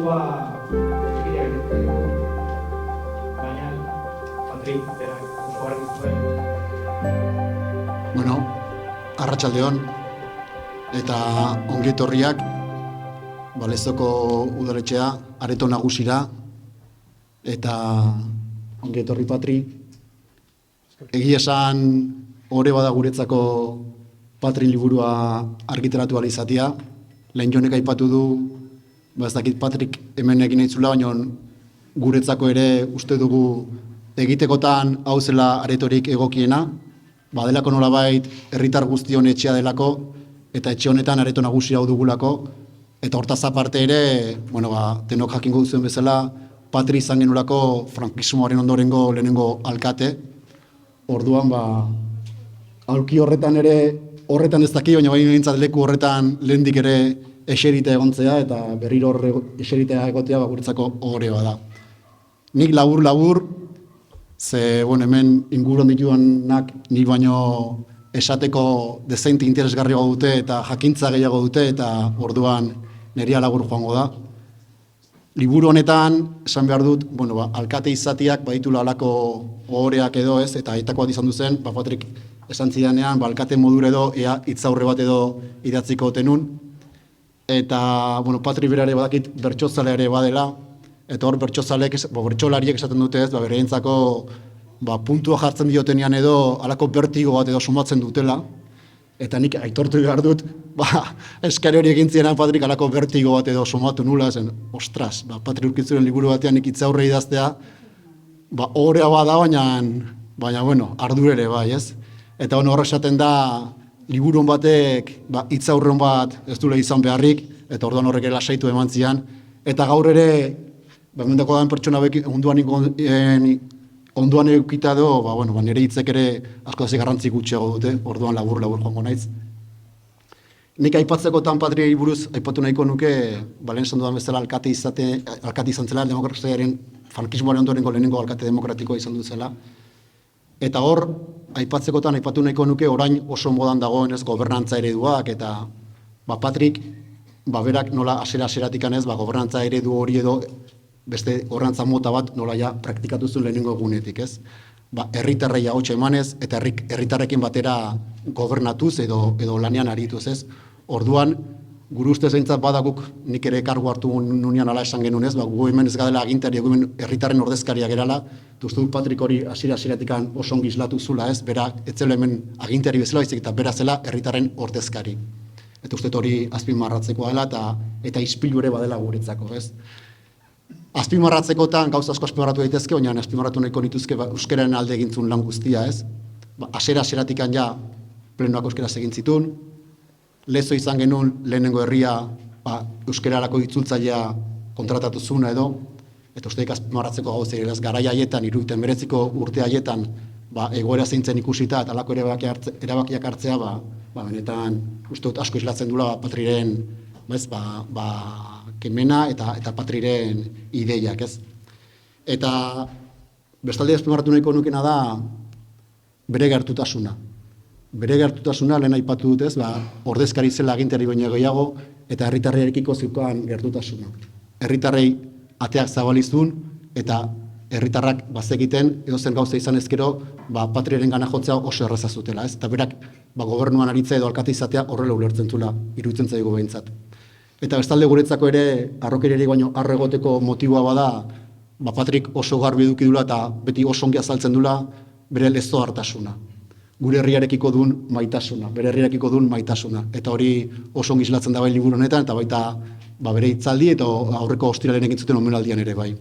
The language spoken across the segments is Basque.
testua egitea egiten dugu, baina Patrik berak oso argi zuen. Bueno, arratsaldeon eta ongi etorriak Lezoko udaletxea, areto nagusira, eta ongi etorri Patri. Egia esan ore bada guretzako Patri liburua argitaratu ahal izatea. Lehen Jonek aipatu du, ez dakit Patrik hemen egin eitzula, baina guretzako ere uste dugu egitekotan hau zela aretorik egokiena, badelako nolabait herritar guztion etxea delako, eta etxe honetan areto nagusia hau dugulako, eta hortaz aparte ere, tenok jakingo duzuen bezala, Patri izan genulako frankismoaren ondorengo lehenengo alkate. Orduan, aulki horretan ere, horretan ez daki, baina behintzat leku horretan lehendik ere eserita egontzea, eta berriro eserita egotea guretzako ohore bada. Nik labur, ze hemen inguruan dituanak ni baino esateko dezente interesgarriago dute eta jakintza gehiago dute, eta orduan neria labur joango da. Liburu honetan, esan behar dut, alkate izatiak baditula alako ohoreak edo ez, eta aitakoa izan duzen, Patrik esan zidanean, alkate modure edo, ea hitzaurre bat edo idatziko tenun. Eta, Patrik berare badakit bertsozale ere badela, eta hor bertsolariek esaten dute ez, bereentzako puntua jartzen diotenean edo, alako bertigo bat edo sumatzen dutela. Eta nik aitortu behar dut, eskari hori egin zienan Patrik alako bertigo bat edo somatu nula, zen, ostras, Patrik urkitzuren liburu batean nik hitzaurre idaztea, horrea bada, baina, ardur ere bai, ez? Eta horre esaten da, liburu batek, hitzaurre bat ez duela izan beharrik, eta orduan horrek lasaitu eman zian, eta gaur ere, mendako da pertsona onduan eukita edo, nire hitzek ere asko da garrantzi gutxiago dute, orduan labur joango naiz. Nik aipatzekotan Patri buruz aipatu nahiko nuke, lehen esan dudan bezala alkate izan zela, demokraziaren frankismoaren ondorengo lehenengo alkate demokratikoa izan du zela. Eta hor, aipatzekotan aipatu nahiko nuke orain oso modan dagoen ez gobernantza ereduak, eta Patrik, berak nola asera-aseratik anez, gobernantza eredu hori edo beste gobernantza mota bat nola ja praktikatu zuen lehenengo egunetik, ez? Herritarrei ahotsa emanez eta herritarrekin batera gobernatuz edo lanean arituz, ez? Orduan, gure ustez behintzat badaguk nik ere kargu hartu nunean ala esan genuen, ez? Gu hemen ez gadela agintari, gu hemen herritarren ordezkaria gerala, uste dut Patrik hori hasiera-hasieratik oso ongi islatu zula, ez? Bera, etzela hemen agintari bezala, baizik eta bera zela herritarren ordezkari. Eta uste hori azpimarratzeko dela eta ispilu ere badela guretzako, ez? Azpimarratzekotan gauza asko azpimarratu daitezke, baina azpimarratu nahiko nituzke euskararen alde egintzun lan guztia, ez? Hasiera-hasieratik ja plenoak euskaraz egin zituen, Lezo izan genuen lehenengo herria euskararako itzultzailea kontratatu zuna edo, eta usteik azpimarratzeko gauza ere, garai haietan, 1989 urte haietan, egoera zeintzen ikusita eta alako erabakiak hartzea, benetan uste dut asko islatzen dula Patriren kemena eta Patriren ideiak, ez? Eta bestalde azpimarratu nahiko nukena da bere gertutasuna. Bere gertutasuna lehen aipatu dut, ez? Ordezkari zela agintari baino gehiago eta herritarrearekiko zeukan gertutasuna. Herritarrei ateak zabalizun eta herritarrak bazekiten edozen gauza izan ezkero Patriren gana jotzea oso erraza zutela, ez? Eta berak gobernuan aritzea edo alkate izatea horrela ulertzen zula, iruditzen zaigu behintzat. Eta bestalde guretzako ere, arrokeriari baino arregoteko motiboa bada, Patrik oso garbi eduki dula eta beti oso ongi azaltzen dula bere lezo hartasuna. Gure herriarekiko duen maitasuna, bere herriarekiko duen maitasuna. Eta hori oso ongi islatzen da bai liburu honetan, eta baita bere hitzaldi eta aurreko ostiralen egin zuten omenaldian ere bai.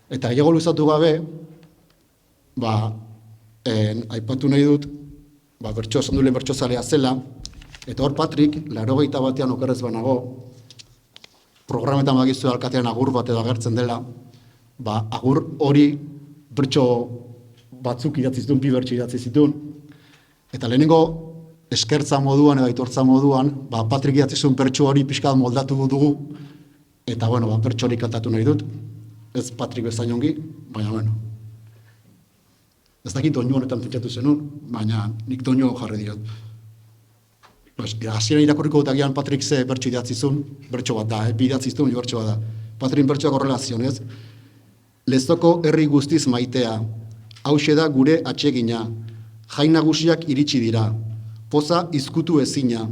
Eta gehiago luzatu gabe, aipatu nahi dut, esan duen bertsozalea zela, eta hor Patrik, 81 batean okerrez banago, programetan bagizu alkatean agur bat edo agertzen dela, agur hori bertso batzuk idatzi zituen, bi bertso idatzi zituen, eta lehenengo eskertza moduan edo aitortza moduan, Patrik idatzi zuen bertso hori pixka moldatu dugu, eta bertso hori kantatu nahi dut, ez Patrik bezain ongi, baina ez dakit doinu honetan pentsatu zenun, baina nik doinu jarri diot. Hasieran irakurriko dut agian Patrik ze bertso idatzi zuen, bertso bat da, bi idatzi zuen, bertso bat da. Patrin bertsoak horrela zionez. Lezoko herri guztiz maitea, hauxe da gure atsegina, jai nagusiak iritsi dira, poza izkutu ezina,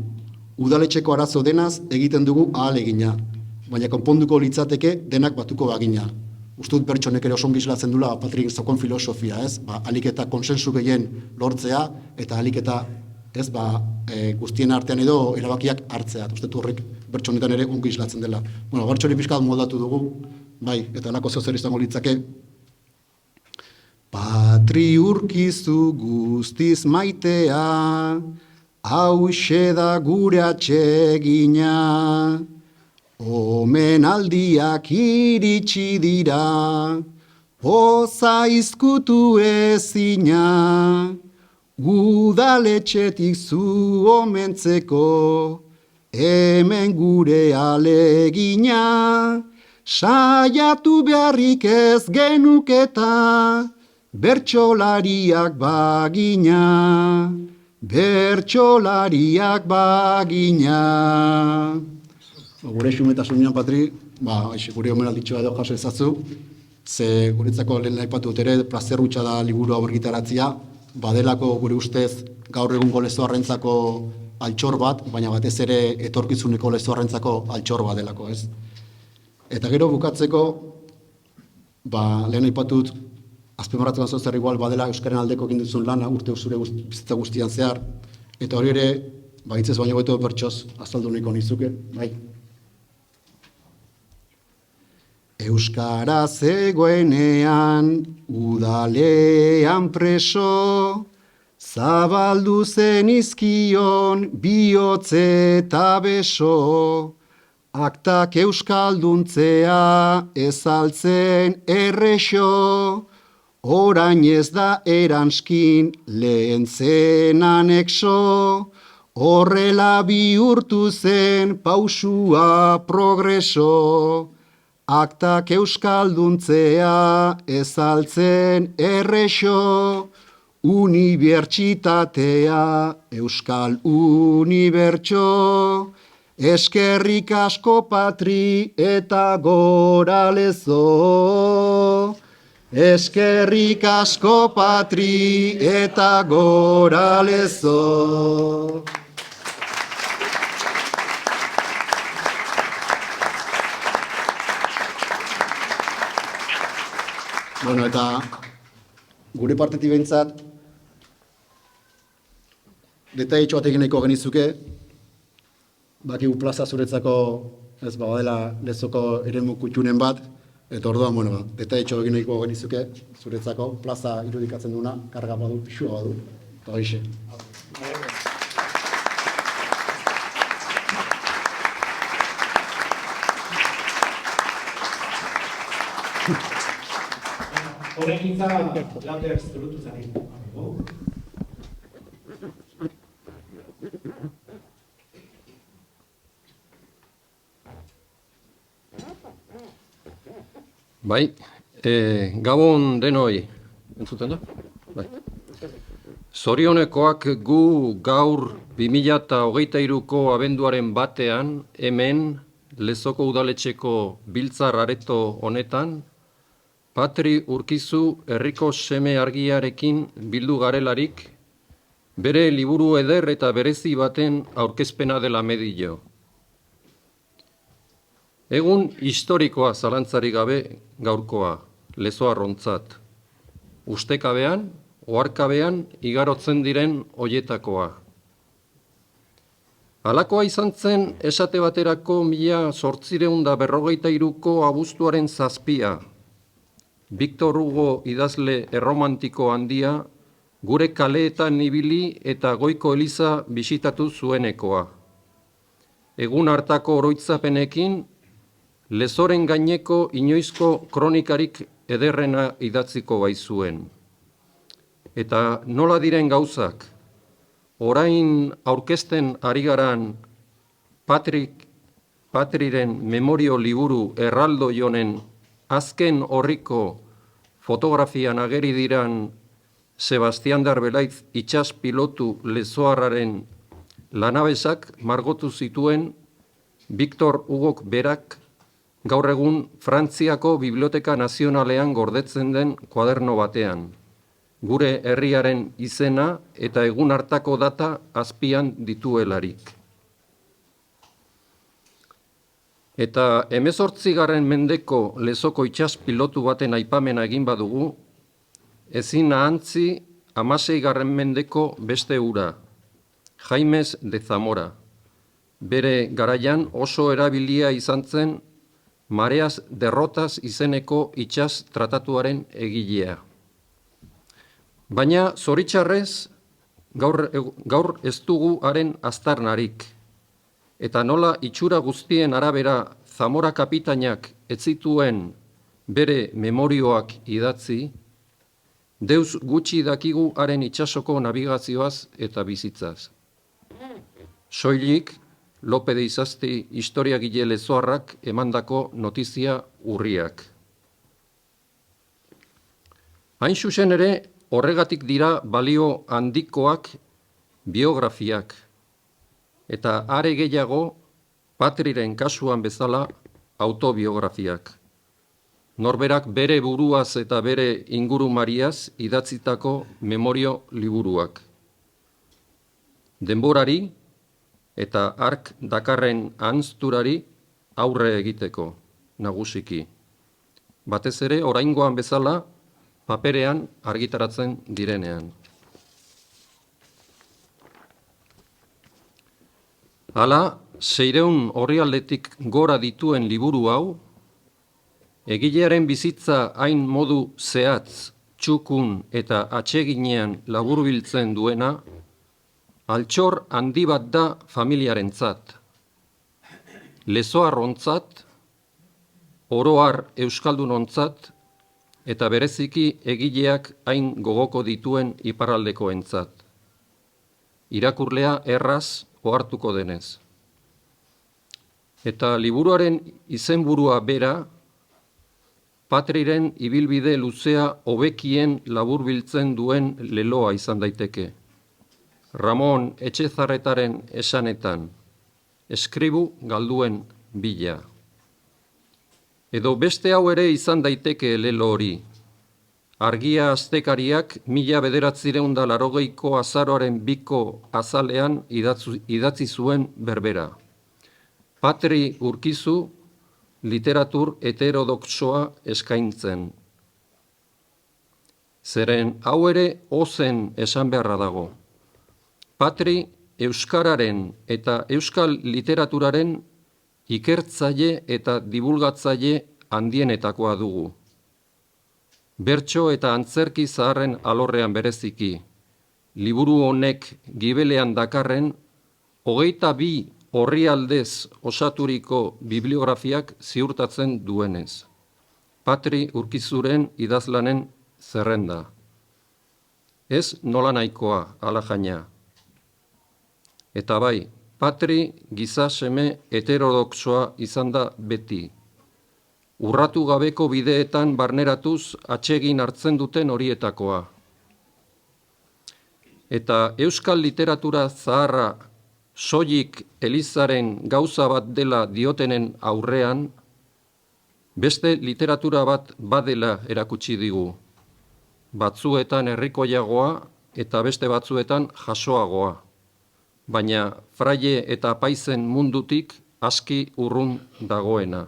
udaletxeko arazo denaz egiten dugu ahalegina, baina konponduko litzateke denak batuko bagina. Ustut bertsonek ere oso ongi islatzen dula Patrin zokon filosofia, ez? Alik eta konsensu gehien lortzea eta alik eta guztien artean edo erabakiak hartzea. Ustut horrek bertsonetan ere ongi islatzen dela. Bueno, bertsori pixka moldatu dugu, bai, eta lako zer izango litzake. Patri urkizu guztiz maitea, hauxe da gure atsegina, omenaldiak iritsi dira, poza izkutu ezina, udaletxetik zu omentzeko, hemen gure alegina, saiatu beharrik ez genuketa, bertsolariak bagina, bertsolariak bagina. Gure xumetasunean, Patri, gure omenalditxoa edo jaso ezatzu, ze guretzako lehen aipatu dut ere, plazer hutsa da liburu hau argitaratzea, badelako gure ustez gaur egungo lezoarrentzako altxor bat, baina batez ere etorkizuneko lezoarrentzako altxor bat delako, ez? Eta gero bukatzeko, lehen aipatu dut, azpimarratzen gazo zer igual badela euskaren aldeko egin duzun lana urte zure bizitza guztian zehar, eta hori ere, hitzez baino beto bertsoz azaldu nahiko nizuke, bai. Euskara zegoenean, udalean preso, zabaldu zen izkion bihotze eta beso, aktak euskalduntzea ezaltzen errexo, orain ez da eranskin lehen zen anexo, horrela bihurtu zen pausua progreso, aktak euskalduntzea ezaltzen errexo, unibertsitatea euskal unibertso, eskerrik asko Patri eta gora lezo. Eskerrik asko Patri eta gora lezo. Bueno, eta gure partetik behintzat, detaitxo batekin nahiko genizuke, bakigu plaza zuretzako ez badela lezoko eremu kutxunen bat, eta orduan, detaitxo egin nahiko genizuke zuretzako plaza irudikatzen duna, karga badu, pixua badu, eta hoxe. Horren gintza, lander zurutu zari. Bai, gabon denoi, entzuten da? Bai. Zorionekoak gu gaur 2023ko abenduaren batean hemen Lezoko udaletxeko biltzar areto honetan Patri Urkizu herriko seme argiarekin bildu garelarik bere liburu eder eta berezi baten aurkezpena dela medio. Egun historikoa zalantzarik gabe gaurkoa, lezoarrontzat. Ustekabean, oharkabean igarotzen diren hoietakoa. Halakoa izan zen esate baterako 1853ko abuztuaren 7. Victor Hugo idazle erromantiko handia gure kaleetan ibili eta Goiko Eliza bisitatu zuenekoa. Egun hartako oroitzapenekin Lezoren gaineko inoizko kronikarik ederrena idatziko baizuen. Eta nola diren gauzak, orain aurkezten ari garan Patriren memorio liburu erraldo jonen azken horriko fotografian ageri diran Sebastian Darbelaiz itxas pilotu lezoarraren lanabesak margotu zituen Victor Hugok berak gaur egun Frantziako Biblioteka Nazionalean gordetzen den kuaderno batean, gure herriaren izena eta egun hartako data azpian dituelarik. Eta 18. mendeko Lezoko itsas pilotu baten aipamena egin badugu, ezin ahantzi 16. mendeko beste ura, Jaimes de Zamora. Bere garaian oso erabilia izan zen Mareas derrotas izeneko itsas tratatuaren egilea. Baina zoritxarrez gaur ez dugu haren aztarnarik, eta nola itxura guztien arabera Zamora kapitainak ez zituen bere memorioak idatzi, deus gutxi dakigu haren itsasoko nabigazioaz eta bizitzaz. Soilik, Lope de Izazti historiagile lezoarrak emandako notizia urriak. Hain zuzen ere, horregatik dira balio handikoak biografiak, eta are gehiago Patriren kasuan bezala autobiografiak. Norberak bere buruaz eta bere ingurumariaz idatzitako memorio liburuak. Denborari eta hark dakarren ahanzturari aurre egiteko, nagusiki. Batez ere, oraingoan bezala, paperean argitaratzen direnean. Hala, 600 orrialdetik gora dituen liburu hau, egilearen bizitza hain modu zehatz, txukun eta atseginean laburbiltzen duena, altxor handi bat da familiarentzat, lezoarrontzat, oroar euskaldunontzat, eta bereziki egileak hain gogoko dituen iparraldekoentzat. Irakurlea erraz ohartuko denez. Eta liburuaren izenburua bera, Patriren ibilbide luzea hobekien laburbiltzen duen leloa izan daiteke. Ramon Etxezarretaren esanetan, eskribu galduen bila. Edo beste hau ere izan daiteke lelo hori. Argia astekariak 1980ko azaroaren 2ko azalean idatzi zuen berbera. Patri Urkizu literatur heterodoxoa eskaintzen. Zeren hau ere ozen esan beharra dago. Patri euskararen eta euskal literaturaren ikertzaile eta divulgatzaile handienetakoa dugu. Bertso eta antzerki zaharren alorrean bereziki, liburu honek gibelean dakarren 22 orrialdez osaturiko bibliografiak ziurtatzen duenez. Patri Urkizuren idazlanen zerrenda. Ez nola nahikoa, ala jaina. Eta bai, Patri giza seme heterodoxoa izan da beti. Urratu gabeko bideetan barneratuz atsegin hartzen duten horietakoa. Eta euskal literatura zaharra soilik Elizaren gauza bat dela diotenen aurrean, beste literatura bat badela erakutsi digu. Batzuetan herrikoiagoa eta beste batzuetan jasoagoa. Baina fraile eta paizen mundutik aski urrun dagoena.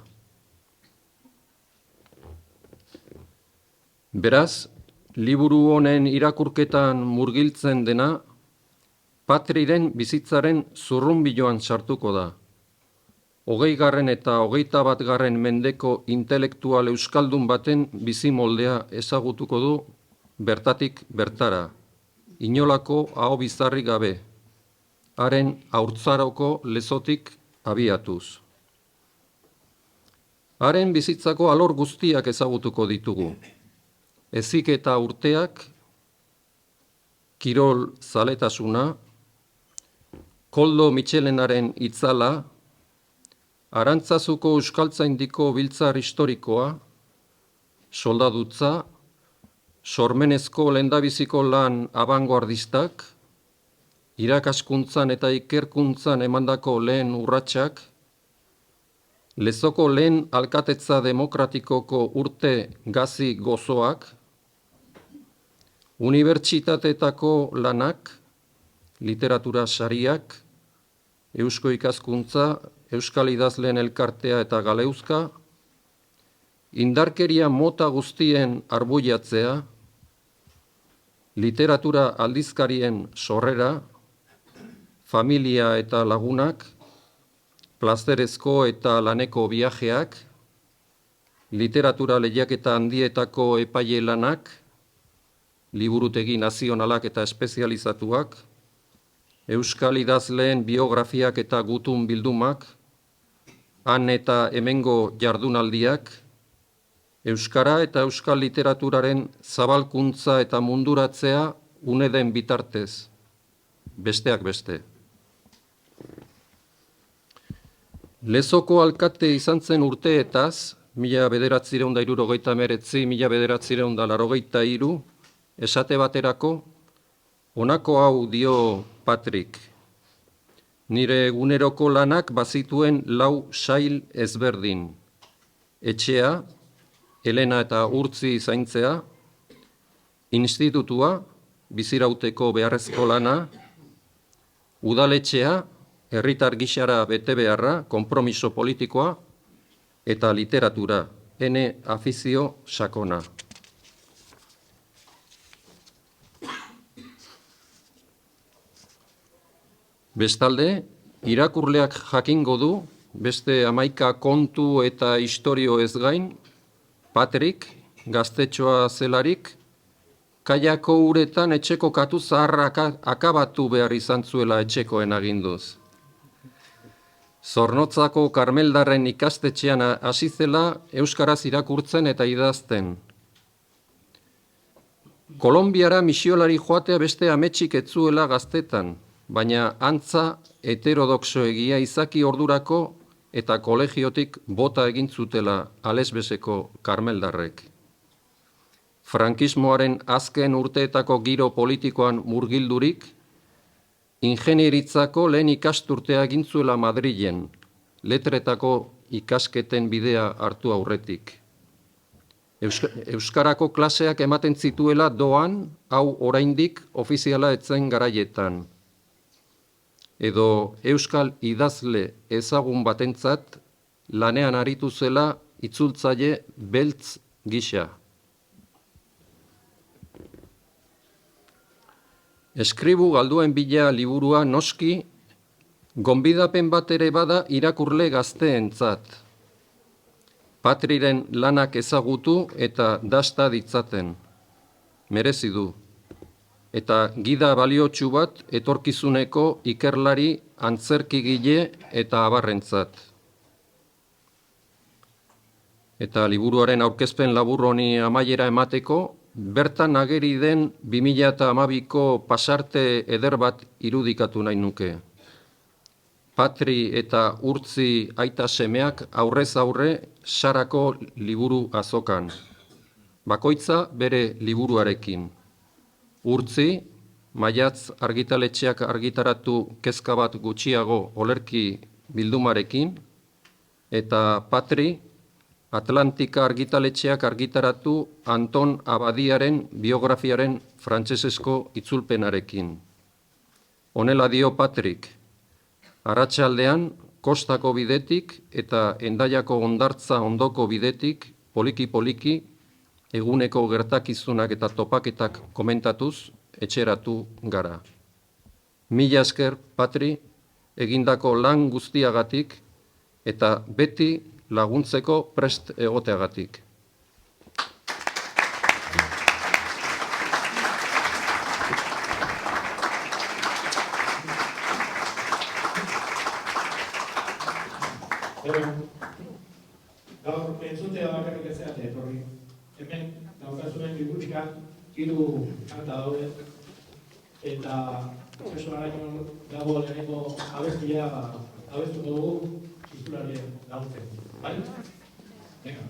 Beraz, liburu honen irakurketan murgiltzen dena, Patriren bizitzaren zurrunbiloan sartuko da. 20. eta 21. mendeko intelektual euskaldun baten bizimoldea ezagutuko du bertatik bertara, inolako aho bizarri gabe, haren haurtzaroko lezotik abiatuz. Haren bizitzako alor guztiak ezagutuko ditugu. Ezik eta urteak, kirol zaletasuna, Koldo Mitxelenaren itzala, Arantzazuko euskaltzaindiko biltzar historikoa, soldadutza, sormenezko lehendabiziko lan abangoardistak, irakaskuntzan eta ikerkuntzan emandako lehen urratsak, Lezoko lehen alkatetza demokratikoko urte gazi gozoak, unibertsitateetako lanak, literatura sariak, eusko ikaskuntza, euskal idazleen elkartea eta galeuzka, indarkeria mota guztien arbuiatzea, literatura aldizkarien sorrera, familia eta lagunak, plazerezko eta laneko viajeak, literatura lehiaketa handietako epaile lanak, liburutegi nazionalak eta espezializatuak, euskal idazleen biografiak eta gutun bildumak, han eta hemengo jardunaldiak, euskara eta euskal literaturaren zabalkuntza eta munduratzea une den bitartez, besteak beste. Lezoko alkate izan zen urteetaz, 1969–1983, esate baterako, honako hau dio Patrik. Nire eguneroko lanak bazituen 4 sail ezberdin. Etxea, Elena eta Urtzi zaintzea, institutua, bizirauteko beharrezko lana, udaletxea, herritar gixara bete beharra, konpromiso politikoa, eta literatura, ene afizio sakona. Bestalde, irakurleak jakingo du, beste 11 kontu eta istorio ez gain, Patrik, gaztetxoa zelarik, kaiako uretan etxeko katu zaharra akabatu behar izan zuela etxekoen aginduz. Zornotzako Karmeldarren ikastetxean hasi zela euskaraz irakurtzen eta idazten. Kolonbiara misiolari joatea beste ametsik etzuela gaztetan, baina antza heterodoxoegia izaki ordurako eta kolegiotik bota egin zutela alesbeseko Karmeldarrek. Frankismoaren azken urteetako giro politikoan murgildurik, ingenieritzako lehen ikasturtea egin zuela Madrilen, letretako ikasketen bidea hartu aurretik. Euskarako klaseak ematen zituela doan, hau oraindik ofiziala etzen garaietan. Edo euskal idazle ezagun batentzat lanean aritu zela itzultzaile beltz gisa. Eskribu galduen bila liburua noski, gonbidapen bat ere bada irakurle gazteentzat. Patriren lanak ezagutu eta dasta ditzaten. Merezi du. Eta gida baliotsu bat etorkizuneko ikerlari antzerkigile eta abarrentzat. Eta liburuaren aurkezpen labur honi amaiera emateko, bertan ageri den 2012ko pasarte eder bat irudikatu nahi nuke. Patri eta Urtzi aita semeak aurrez aurre Sarako liburu azokan. Bakoitza bere liburuarekin. Urtzi, Maiatz argitaletxeak argitaratu kezka bat gutxiago olerki bildumarekin, eta Patri, Atlantika argitaletxeak argitaratu Anton Abadiaren biografiaren frantsesezko itzulpenarekin. Honela dio Patrik, arratsaldean kostako bidetik eta Hendaiako hondartza ondoko bidetik poliki-poliki eguneko gertakizunak eta topaketak komentatuz etxeratu gara. Mila esker, Patri, egindako lan guztiagatik eta beti laguntzeko prest egoteagatik. Gaur entzutea bakarrik ez zeate etorri. Hemen daukazuen liburutik 3 kanta daude eta prozesu araño dago lehenengo abestia abestuko dugu titularien laguntzen. Bai? Venga.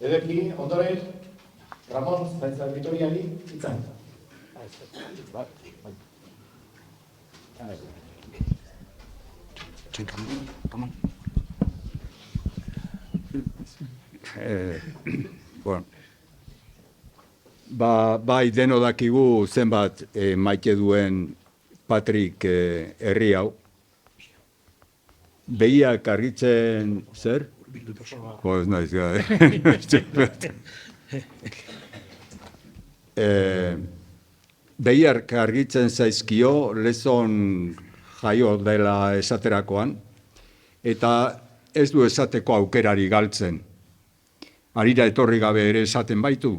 Edeki, ondoren, Ramon Zainzar Vitoriari itzan. Bueno. Bai deno dakigu zenbat maite duen Patrik herri hau. Begiak argitzen zer? Ez naiz gara. Begiak argitzen zaizkio lezon jaio dela esaterakoan, eta ez du esateko aukerari galtzen. Harira etorri gabe ere esaten baitu,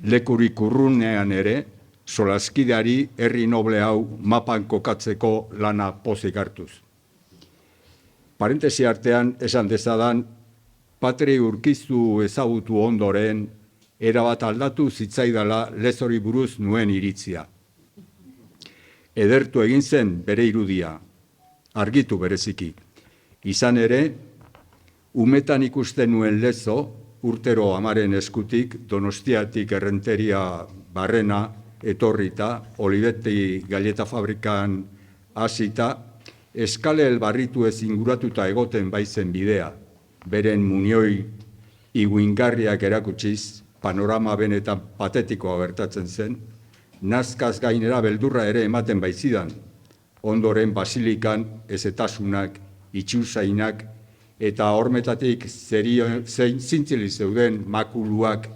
lekurik urrunean ere, solaskideari herri noble hau mapan kokatzeko lana pozik hartuz. Parentesi artean esan dezadan, Patri Urkizu ezagutu ondoren, erabat aldatu zitzaidala lezori buruz nuen iritzia. Edertu egin zen bere irudia, argitu bereziki. Izan ere, umetan ikusten nuen lezo, urtero amaren eskutik, Donostiatik Errenteria Barrena etorrita, Olivetti Galleta Fabrikan hasita, eskale elbarritu ez inguratuta egoten baizen bidea, beren munioi iguingarriak erakutsiz, panorama benetan patetikoa bertatzen zen, nazkaz gainera beldurra ere ematen baizidan, ondoren basilikan ezetasunak, itxuzainak, eta hormetatik zintzili zeuden makuluak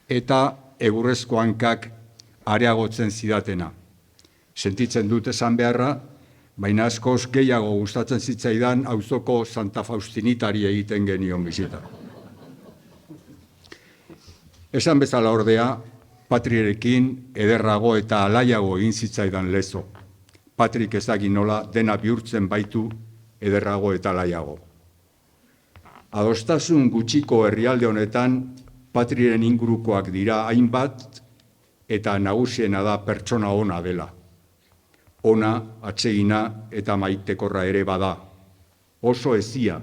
eta egurrezko hankak areagotzen zidatena. Sentitzen dut esan beharra, baina askoz gehiago gustatzen zitzaidan auzoko Santa Faustinitari egiten genion bizita. Esan bezala ordea, Patrirekin ederrago eta alaiago egin zitzaidan lezo. Patrik ezagin nola dena bihurtzen baitu ederrago eta alaiago. Adostasun gutxiko herrialde honetan, Patriren ingurukoak dira hainbat eta nagusiena da pertsona ona dela. Ona, atsegina eta maitekorra ere bada. Oso ezia,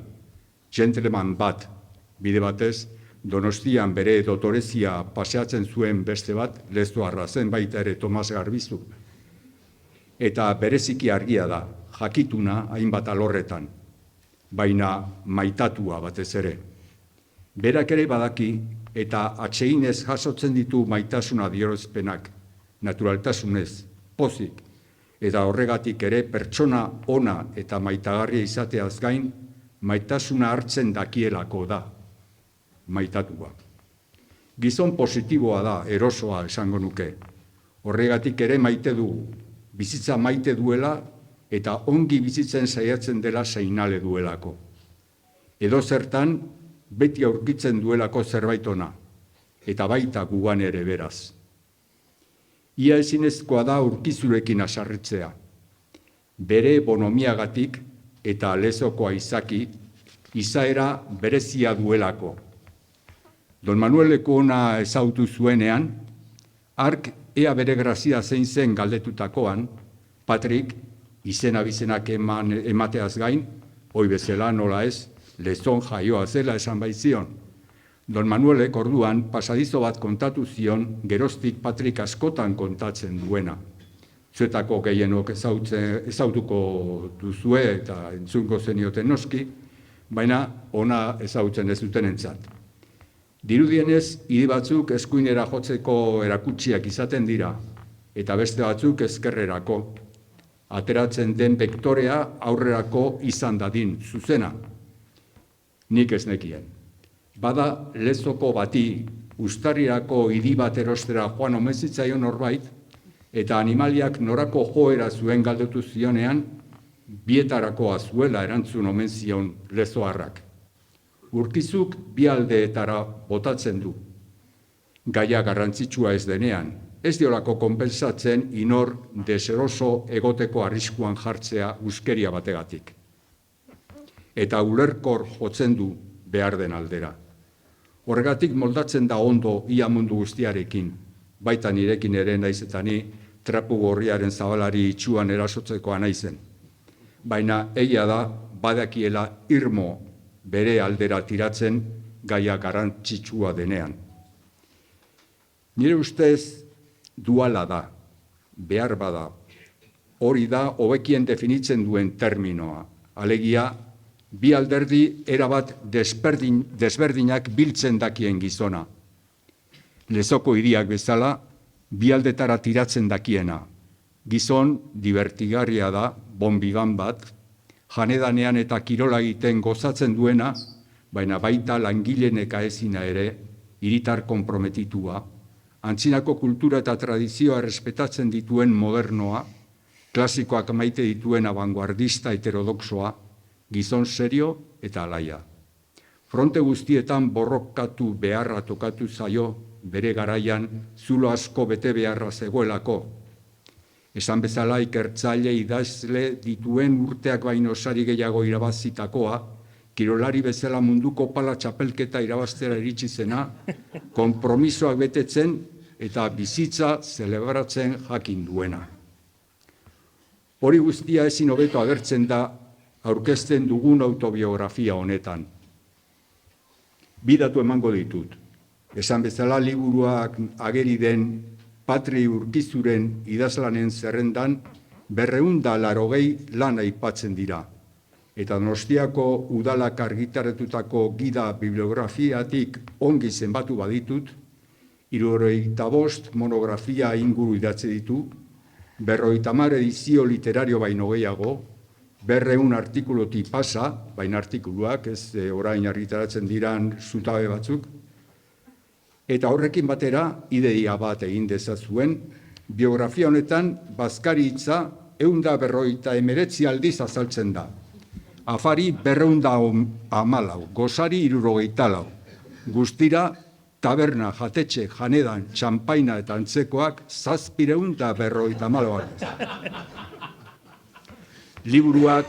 gentleman bat, bide batez, Donostian bere dotorezia paseatzen zuen beste bat, lezoarra zen baita ere Tomas Garbizu. Eta bereziki argia da, jakituna hainbat alorretan, baina maitatua batez ere. Berak ere badaki eta atseginez jasotzen ditu maitasuna adierazpenak, naturaltasunez, pozik, eta horregatik ere pertsona ona eta maitagarria izateaz gain, maitasuna hartzen dakielako da, maitatua. Gizon positiboa da, erosoa esango nuke. Horregatik ere maite dugu, bizitza maite duela eta ongi bizitzen saiatzen dela seinale duelako. Edo zertan, beti aurkitzen duelako zerbait ona, eta baita gugan ere beraz. Ia ezinezkoa da aurkizurekin asarritzea. Bere bonomiagatik eta lezokoa izaki, izaera berezia duelako. Don Manuel Lekuona ezautu zuenean, hark ea bere grazia zein zen galdetutakoan, Patrik, izena bizenak emateaz gain, hoi bezala nola ez, lezon jaioa zela esan baizion. Don Manuelek orduan pasadizo bat kontatu zion, geroztik Patrik askotan kontatzen duena. Zuetako gehienok ezautuko duzue eta entzungo zenioten noski, baina ona ezautzen ez dutenentzat. Dirudienez, hiri batzuk eskuinera jotzeko erakutsiak izaten dira, eta beste batzuk ezkerrerako. Ateratzen den bektorea aurrerako izan dadin, zuzena. Nik ez nekien. Bada lezoko bati, uztarirako hiri bat erostera joan omezitzaion norbait, eta animaliak norako joera zuen galdetu zionean, bietarakoa zuela erantzun omen zion lezoarrak. Urkizuk bi aldeetara botatzen du. Gaia garrantzitsua ez denean, ez diolako konpensatzen inor deseroso egoteko arriskuan jartzea uskeria bategatik. Eta ulerkor jotzen du behar den aldera. Horregatik moldatzen da ondo ia mundu guztiarekin, baita nirekin ere naizetani trapu gorriaren zabalari itxuan erasotzekoa naizen. Baina egia da badakiela irmo bere aldera tiratzen gaia garrantzitsua denean. Nire ustez duala da, behar bada, hori da hobekien definitzen duen terminoa. Alegia, bi alderdi erabat desberdinak biltzen dakien gizona. Lezoko hiriak bezala, bi aldetara tiratzen dakiena. Gizon divertigarria da, bonbigan bat, janedanean eta kirola egiten gozatzen duena, baina baita langileneka ezina ere, hiritar konprometitua, antzinako kultura eta tradizioa errespetatzen dituen modernoa, klasikoak maite dituen abanguardista heterodoxoa, gizon serio eta alaia. Fronte guztietan borrokatu beharra tokatu zaio, bere garaian zulo asko bete beharra zegoelako. Esan bezala ikertzaile idazle dituen urteak baino sari gehiago irabazitakoa, kirolari bezala munduko pala txapelketa irabaztera iritsi zena, konpromisoak betetzen eta bizitza zelebratzen jakin duena. Hori guztia ezin hobeto agertzen da aurkezten dugun autobiografia honetan. Bi datu emango ditut. Esan bezala liburuak ageri den Patri Urkizuren idazlanen zerrendan 280 lan aipatzen dira. Eta Donostiako udalak argitaratutako gida bibliografiatik ongi zenbatu baditut, 75 monografia inguru idatzi ditu, 50 edizio literario baino gehiago, 200 artikulutik pasa, baina artikuluak, ez orain argitaratzen diran zutabe batzuk, eta horrekin batera, ideia bat egin dezazuen, biografia honetan bazkari hitza 159 aldiz azaltzen da. Afari 214, gozari 74, guztira taberna, jatetxe, janedan, txampaina eta antzekoak 754. Liburuak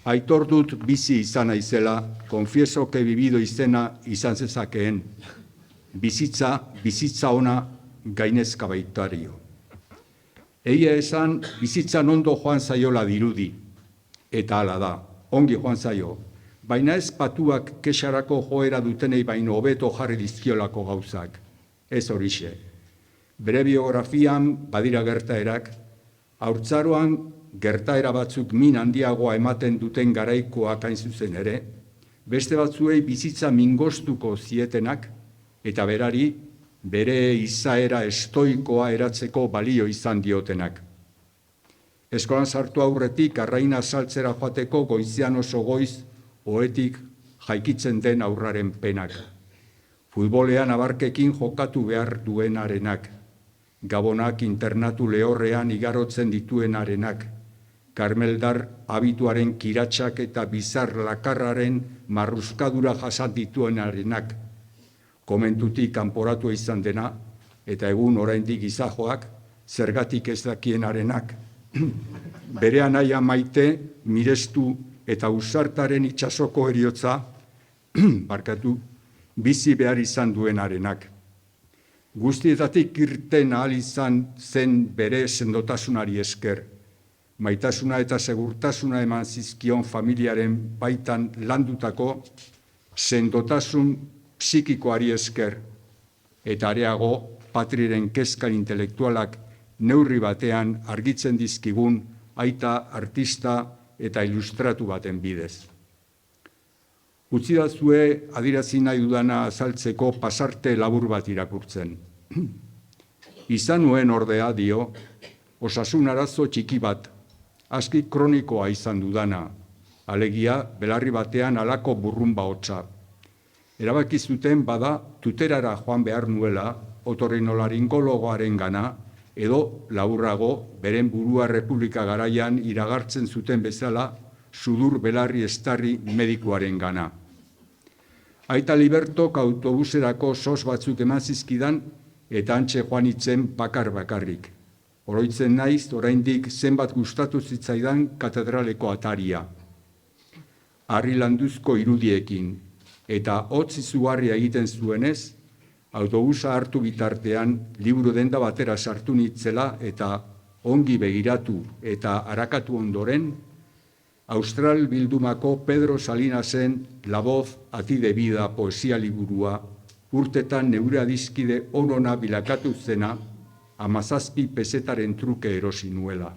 aitor dut bizi izan naizela, confieso que he vivido izena izan zezakeen, bizitza ona gainezka baitario. Egia esan, bizitzan ondo joan zaiola dirudi, eta hala da, ongi joan zaio, baina ez patuak kexarako joera dutenei baino hobeto jarri dizkiolako gauzak, ez horixe. Bere biografian badira gertaerak, haurtzaroan gertaera batzuk min handiagoa ematen duten garaikoak hain zuzen ere, beste batzuei bizitza mingostuko zietenak, eta berari bere izaera estoikoa eratzeko balio izan diotenak. Eskolan sartu aurretik arraina saltzera joateko goizean oso goiz ohetik jaikitzen den aurraren penak. Futbolean abarkekin jokatu behar duenarenak. Gabonak internatu lehorrean igarotzen dituenarenak. Karmeldar abituaren kiratsak eta bizar lakarraren marruzkadura jasan dituenarenak. Komentutik kanporatu izan dena, eta egun oraindik izajoak, zergatik ez dakienarenak. Bere anaia maite, mirestu eta usartaren itsasoko heriotza, bizi behar izan duenarenak. Guztietatik irten ahal izan zen bere sendotasunari esker. Maitasuna eta segurtasuna eman zizkion familiaren baitan landutako sendotasun psikikoari esker. Eta areago, Patriren kezkan intelektualak neurri batean argitzen dizkigun aita artista eta ilustratu baten bidez. Utzidazue adirazi nahi dudana azaltzeko pasarte labur bat irakurtzen. Izan nuen ordea dio, osasun arazo txiki bat, aski kronikoa izan dudana, alegia belarri batean halako burrunba hotza. Erabaki zuten bada tuterara joan behar nuela, otorrinolaringologoaren gana, edo laburrago beren burua Republika garaian iragartzen zuten bezala sudur belarri estarri medikuaren gana. Aita Libertok autobuserako sos batzuk eman zizkidan eta antxe joan itzen bakarrik. Oroitzen naiz, oraindik zenbat gustatu zitzaidan katedraleko ataria. Harri landuzko irudiekin eta hotz izugarria egiten zuenez, autobusa hartu bitartean liburu denda batera sartu nitzela eta ongi begiratu eta arakatu ondoren, Austral bildumako Pedro Salinasen La voz a ti de vida poesia liburua urtetan neure adiskide onona bilakatu zena 17 pesetaren truke erosi nuela.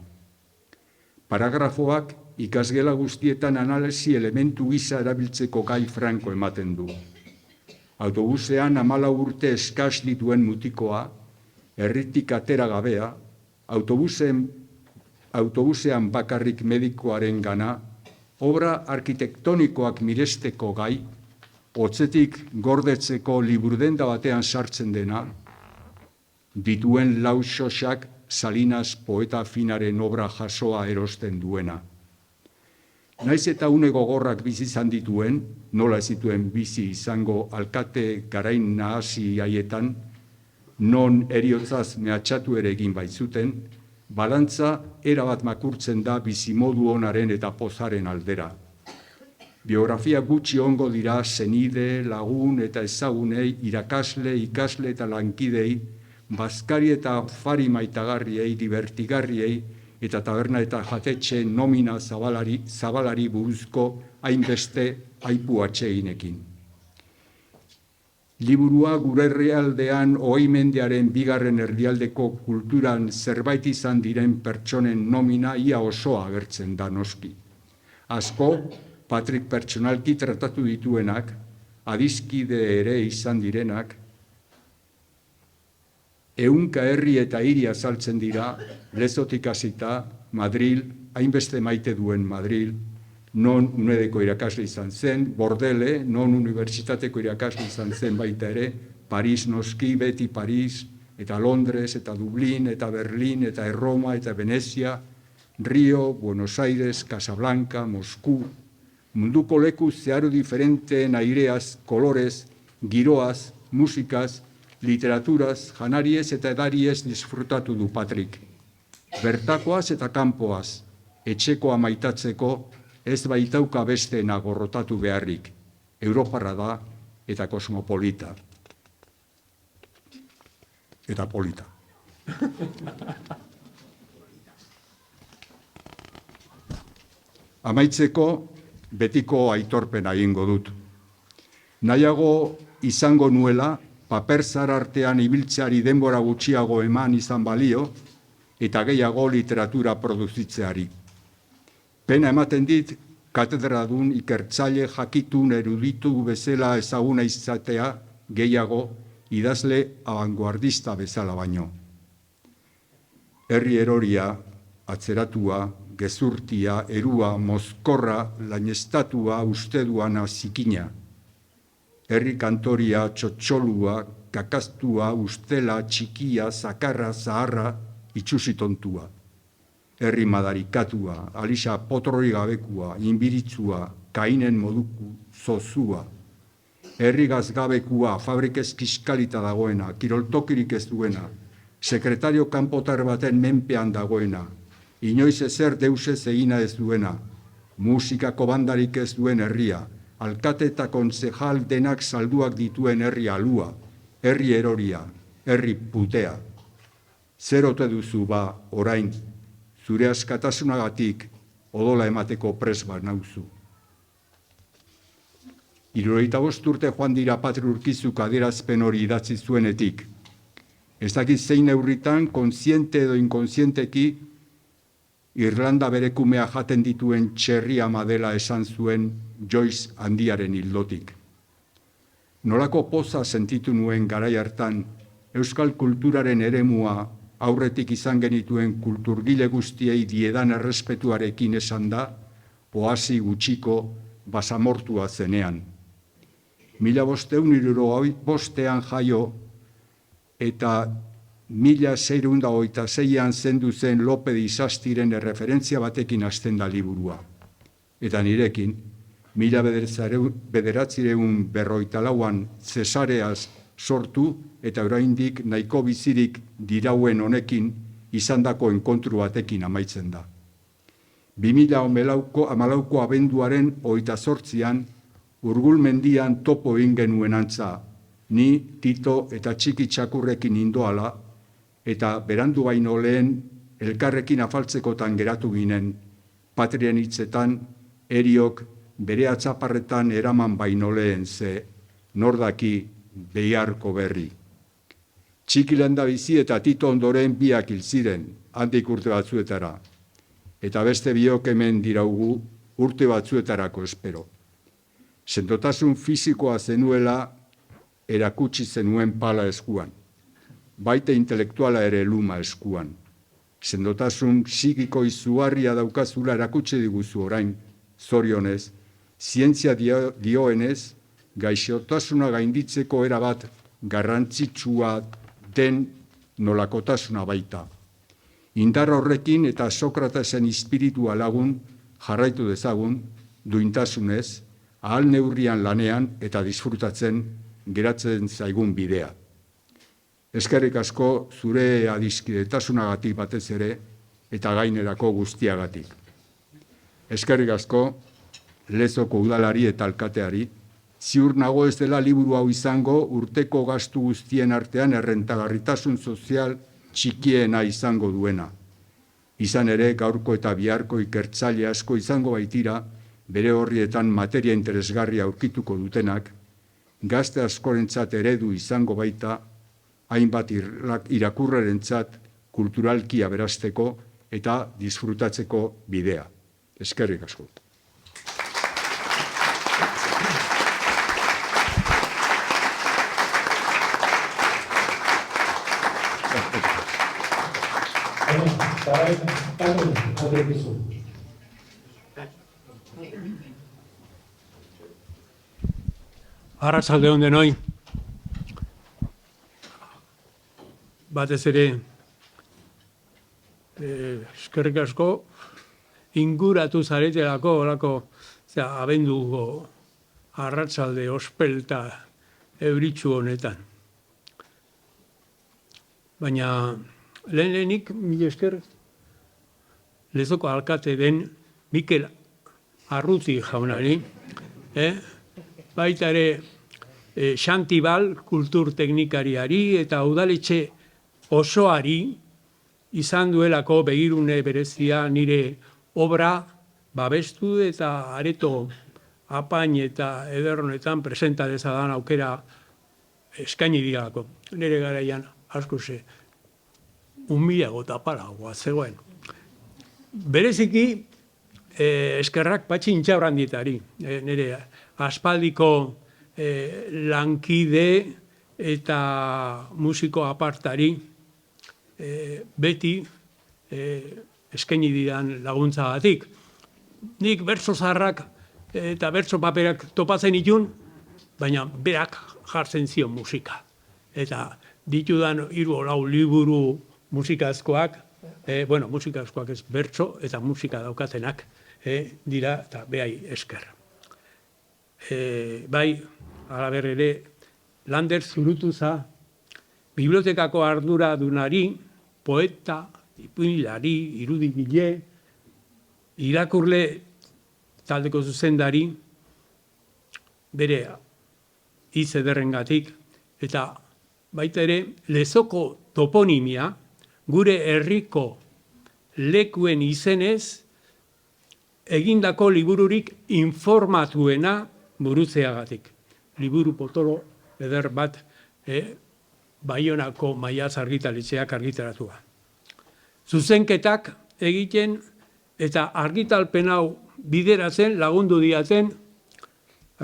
Paragrafoak ikasgela guztietan analisi elementu gisa erabiltzeko gai franko ematen du. Autobusean 14 urte eskas dituen mutikoa, herritik atera gabea, autobusean bakarrik medikoaren gana, obra arkitektonikoak miresteko gai, hotzetik gordetzeko liburudenda batean sartzen dena, dituen lau xosak Salinas poeta finaren obra jasoa erosten duena. Naiz eta une gogorrak bizi izan dituen, nola ez zituen bizi izango alkate garain nahasi haietan, non eriotzaz mehatxatu ere egin baitzuten, balantza erabat makurtzen da bizimodu onaren eta pozaren aldera. Biografia gutxi ongo dira senide, lagun eta ezagunei, irakasle, ikasle eta lankidei, bazkari eta fari maitagarriei, divertigarriei, eta taberna eta jatetxe nomina zabalari buruzko hainbeste aipu atseginekin. Liburua gure herrialdean ohimendearen bigarren erdialdeko kulturan zerbait izan diren pertsonen nomina ia osoa agertzen da noski. Asko, Patrik pertsonalki tratatu dituenak, adiskide ere izan direnak, ehunka herri eta hiri azaltzen dira, Lezotik hasita, Madril, hainbeste maite duen Madril, non UNEDeko irakasle izan zen, Bordele, non unibertsitateko irakasle izan zen baita ere, Paris noski, beti Paris, eta Londres, eta Dublin, eta Berlin, eta Erroma, eta Venezia, Rio, Buenos Aires, Casablanca, Mosku, munduko leku zeharo diferenteen aireaz, kolorez, giroaz, musikaz, literaturaz, janariez eta edariez disfrutatu du Patrik. Bertakoaz eta kanpoaz, etxekoa maitatzeko, ez baitauka besteena gorrotatu beharrik. Europarra da eta kosmopolita. Eta polita. Amaitzeko, betiko aitorpena egingo dut. Nahiago izango nuela, paper zar artean ibiltzeari denbora gutxiago eman izan balio, eta gehiago literatura produzitzeari. Pena ematen dit, katedradun ikertzaile jakitun eruditu bezala ezaguna izatea gehiago idazle abanguardista bezala baino. Herri eroria, atzeratua, gezurtia, erua, mozkorra, lainestatua, usteduana, zikina. Herri kantoria, txotxolua, kakaztua, ustela, txikia, zakarra, zaharra, itxusitontua. Herri madarikatua, alisa potrori gabekua, inbiritzua, kainen moduku, zozua. Herri gazgabekua, fabrikez kiskalita dagoena, kiroltokirik ez duena, sekretario kanpotar baten menpean dagoena, inoiz ezer deusez egina ez duena, musikako bandarik ez duen herria, alkate eta kontzejal denak salduak dituen herri alua, herri eroria, herri putea. Zer ote duzu ba, orain, zure askatasunagatik odola emateko pres bat nauzu. 75 urte joan dira Patri Urkizuk adierazpen hori idatzi zuenetik. Ez dakit zein neurritan, kontziente edo inkontzienteki, Irlanda berekumea jaten dituen txerri ama dela esan zuen Joyce handiaren hildotik. Nolako poza sentitu nuen garai hartan, euskal kulturaren eremua aurretik izan genituen kulturgile guztiei diedan errespetuarekin esan da, oasi gutxiko basamortua zenean. 1575 jaio eta 1626an zendu zen Lope de Isastiren erreferentzia batekin hasten da liburua. Eta nirekin, 1954an Zesareaz sortu eta oraindik nahiko bizirik dirauen honekin izandako enkontru batekin amaitzen da. 2014ko abenduaren 28an Urgulmendian topo egin genuen antza, ni, Tito eta Txiki Txakurrekin indoala, eta berandu baino lehen elkarrekin afaltzekotan geratu ginen, Patrien hitzetan, Eriok bere atzaparretan eraman baino lehen ze, nordaki behiarko berri. Txiki lenda bizi eta Tito ondoren biak hil ziren, handik urte batzuetara, eta beste biok hemen diraugu urte batzuetarako espero. Sendotasun fisikoa zenuela erakutsi zenuen pala eskuan, baita intelektuala ere luma eskuan. Sendotasun psikiko izugarria daukazula erakutsi diguzu orain, zorionez, zientzia dioenez, gaixotasuna gainditzeko erabat garrantzitsua den nolakotasuna baita. Indar horrekin eta Sokratesen espiritua lagun jarraitu dezagun, duintasunez, ahal neurrian lanean eta disfrutatzen geratzen zaigun bidea. Eskerrik asko zure adiskidetasunagatik batez ere eta gainerako guztiagatik. Eskerrik asko Lezoko udalari eta alkateari, ziur nago ez dela liburu hau izango urteko gastu guztien artean errentagarritasun sozial txikiena izango duena. Izan ere, gaurko eta biharko ikertzaile asko izango baitira, bere horrietan materia interesgarria aurkituko dutenak, gazte askorentzat eredu izango baita, hainbat irakurrerentzat kulturalki aberasteko eta disfrutatzeko bidea. Eskerrik asko. Arratsalde on denoi. Batez ere, eskerrik asko, inguratu zaretelako, abenduko arratsalde ospelta euritsu honetan. Baina, lehenik, mila esker, Lezoko alkate den Mikel Arruti jaunari, baita ere Xantibal kulturteknikariari eta udaletxe osoari izan duelako begirune berezia nire obra babestu eta areto apain eta ederronetan presenta dezadan aukera eskaini dialako. Nire garaian asko ze umiliago eta paragoa zegoen. Bereziki eskerrak Patxi Intxaurrandietari, nire aspaldiko lankide eta musiko apartari, beti eskaini didan laguntzagatik. Nik bertso zaharrak eta bertso paperak topatzen itun, baina berak jartzen zion musika. Eta ditudan 3-4 liburu musikazkoak, musikazkoak ez bertso eta musika daukatenak dira eta behai esker. Bai, halaber ere, Lander Zurutuza, bibliotekako arduradunari, poeta, ipuinilari, irudigile, irakurle taldeko zuzendari, bere hitz ederrengatik, eta baita ere, Lezoko toponimia, gure herriko lekuen izenez, egindako libururik informatuena burutzeagatik. Liburu potolo eder bat, Baionako Maiatz argitaletxeak argitaratua. Zuzenketak egiten eta argitalpen hau bideratzen lagundu diaten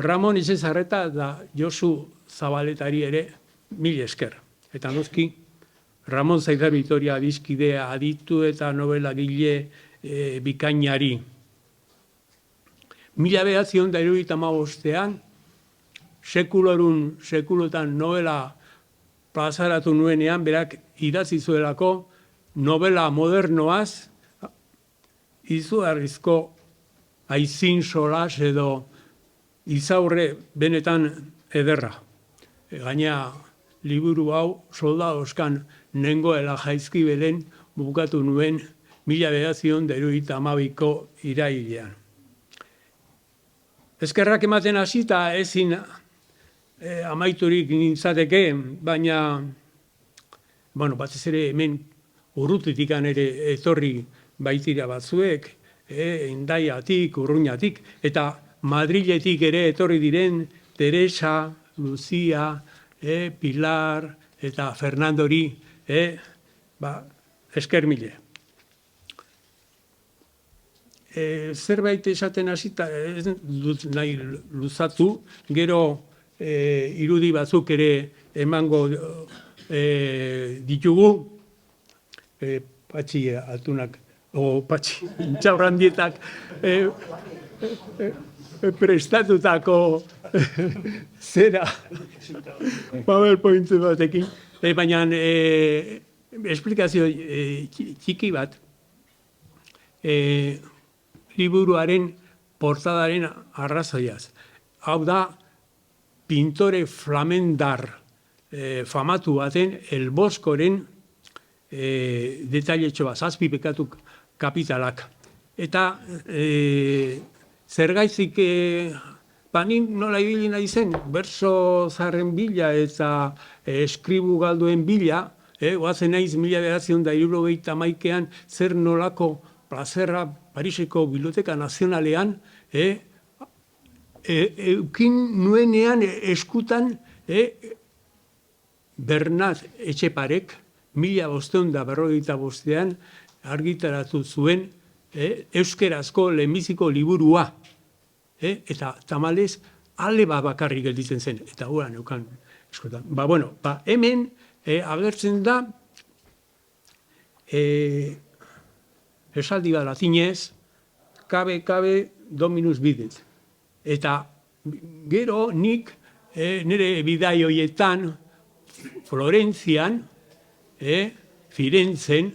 Ramon Izezarreta eta Josu Zabaletari ere mil esker. Eta noski, Ramon Zaidar Vitoria adiskidea aditu eta novela gile bikainari. 1975 sekulotan novela plazaratu nuenean, berak idatzi zuelako novela modernoaz, izugarrizko aizin solas edo izaurre benetan ederra. Gaina liburu hau soldadoskan nengoela Jaizkibelen bukatu nuen 1972ko irailean. Eskerrak ematen hasita ezin amaiturik nintzateke, baina, batez ere hemen urrutitikan ere etorri baitira batzuek, Hendaiatik, Urruñatik, eta Madriletik ere etorri diren Teresa, Lucia, Pilar eta Fernandori, esker mile. Zerbait esaten hasita ez dut nahi luzatu, gero irudi batzuk ere emango ditugu, Patxi Altunak, Patxi Intxaurrandietak prestatutako zera PowerPoint batekin, baina esplikazio txiki bat, liburuaren portadaren arrazoiaz. Hau da, pintore flamendar famatu baten El Boscoren detailetxo bat, 7 pekatu kapitalak. Eta zergaitzik nik nola ibili nahi zen, berso zarren bila eta eskribu galduen bila, oazen naiz 1971an zer nolako plazerra Pariseko Biblioteka Nazionalean, eukin nuenean eskutan Bernat Etxeparek 1555an argitaratu zuen euskerazko lehenbiziko liburua. Eta tamalez ale bat bakarrik gelditzen zen. Eta hura neukan eskutan. Hemen agertzen da esaldi bat latinez, kabe dominus videt. Eta gero nik nire bidai horietan Florentzian, Firenzen,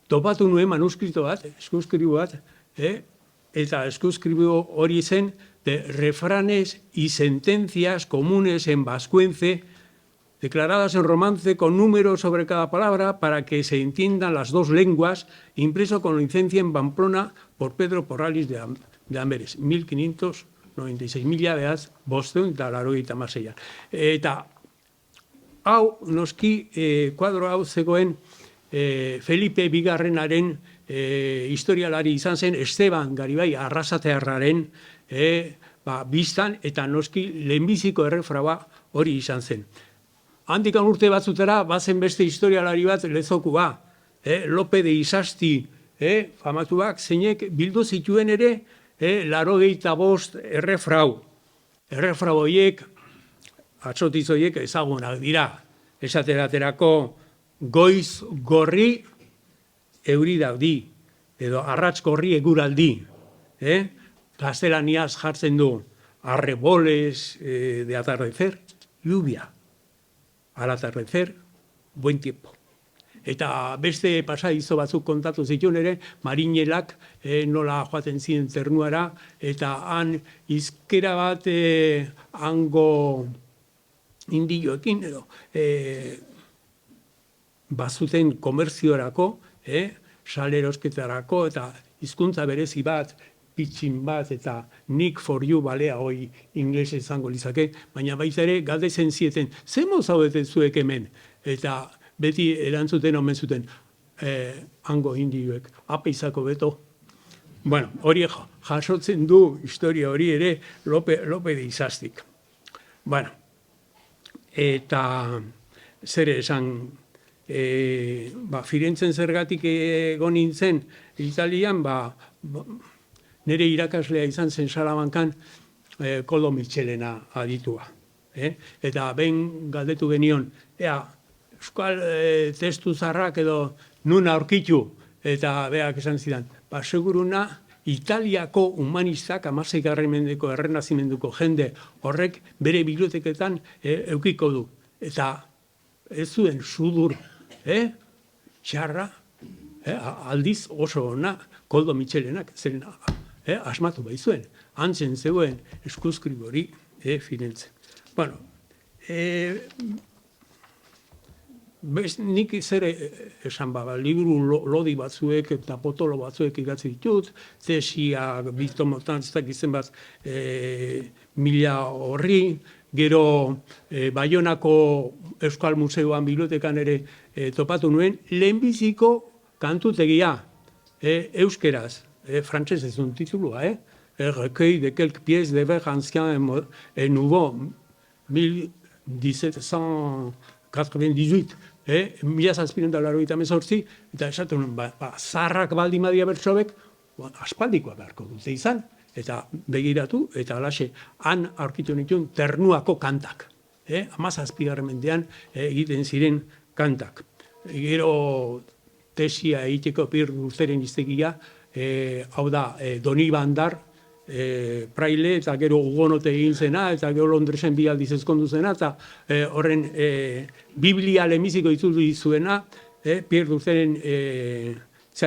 topatu nuen manuskrito bat, eskuskribu bat, eta eskuskribu hori zen de refranes y sentencias comunes en vascuence, declaradas en romance con números sobre cada palabra para que se entiendan las dos lenguas, impreso con licencia en Pamplona por Pedro Porralis de Amberes, 1596, 1596. Eta hau noski kuadro hau zegoen Felipe Bigarrenaren historialari izan zen Esteban Garibai Arrasatearraren biztan, eta noski lehenbiziko errefraua hori izan zen. Handikan urte batzutera, bazen beste historialari bat Lezokua, Lope de Isasti, famatuak, zeinek bildu zituen ere 85 errefrau. Errefrau horiek, atzotiz horiek ezagunak dira. Esateraterako goiz gorri euri daudi, edo arratskorri eguraldi, gaztelaniaz jartzen du, arreboles de atardecer, lluvia, al atardecer, buen tiempo. Eta beste pasadizo batzuk kontatu zituen ere, marinelak nola joaten ziren ternuara, eta han izkera bat hango indioekin edo bazuten komerziorako, salerosketarako, eta hizkuntza berezi bat, pitxin bat, eta Nick for you balea hoi ingles izango lizake, baina baita ere galdetzen zieten, ze mozaudeten zuek hemen? Eta beti erantzuten omen zuten, hango indioek, apa izako beto. Bueno, hori jasotzen du historia hori ere Lope de Izastik. Bueno, eta zer esan, Firentzen zergatik egon nintzen Italian, nire irakaslea izan zen Salamankan Koldo Mitxelena aditua. Eta behin galdetu genion, euskal testu zarrak edo nun aurkitu, eta beak esan zidan, seguruna Italiako humanistak 16. mendeko errenazimenduko jende horrek bere biblioteketan eukiko du. Eta ez zuen sudur, txarra, aldiz oso ona Koldo Mitxelenak zeren asmatu baizuen. Antzen zegoen eskuskribori Firentzen. Bueno, nik zer esan liburu lodi batzuek eta potolo batzuek idatzi ditut, tesia bitomotan izen bat 1000 horri, gero Baionako Euskal Museoan bibliotekan ere topatu nuen, lehenbiziko kantutegia, euskeraz, frantsesez un titulua, Recueil de quelques pièces de vers anciens et nouveaux, 1798, 1788, eta esatu nuen, zarrak baldimadia bertsobek, aspaldikoa beharko dute izan, eta begiratu, eta alaxe, han aurkitu nituen Ternuako kantak. 17. mendean egiten ziren kantak. Gero tesia egiteko Pir Guzteren iztegia, hau da, Doni Bandar, praile, eta gero Hugonote egin zena, eta gero Londresen 2 aldiz ezkondu zena, eta horren Biblia lemiziko itzuli zuena, Pir Guzteren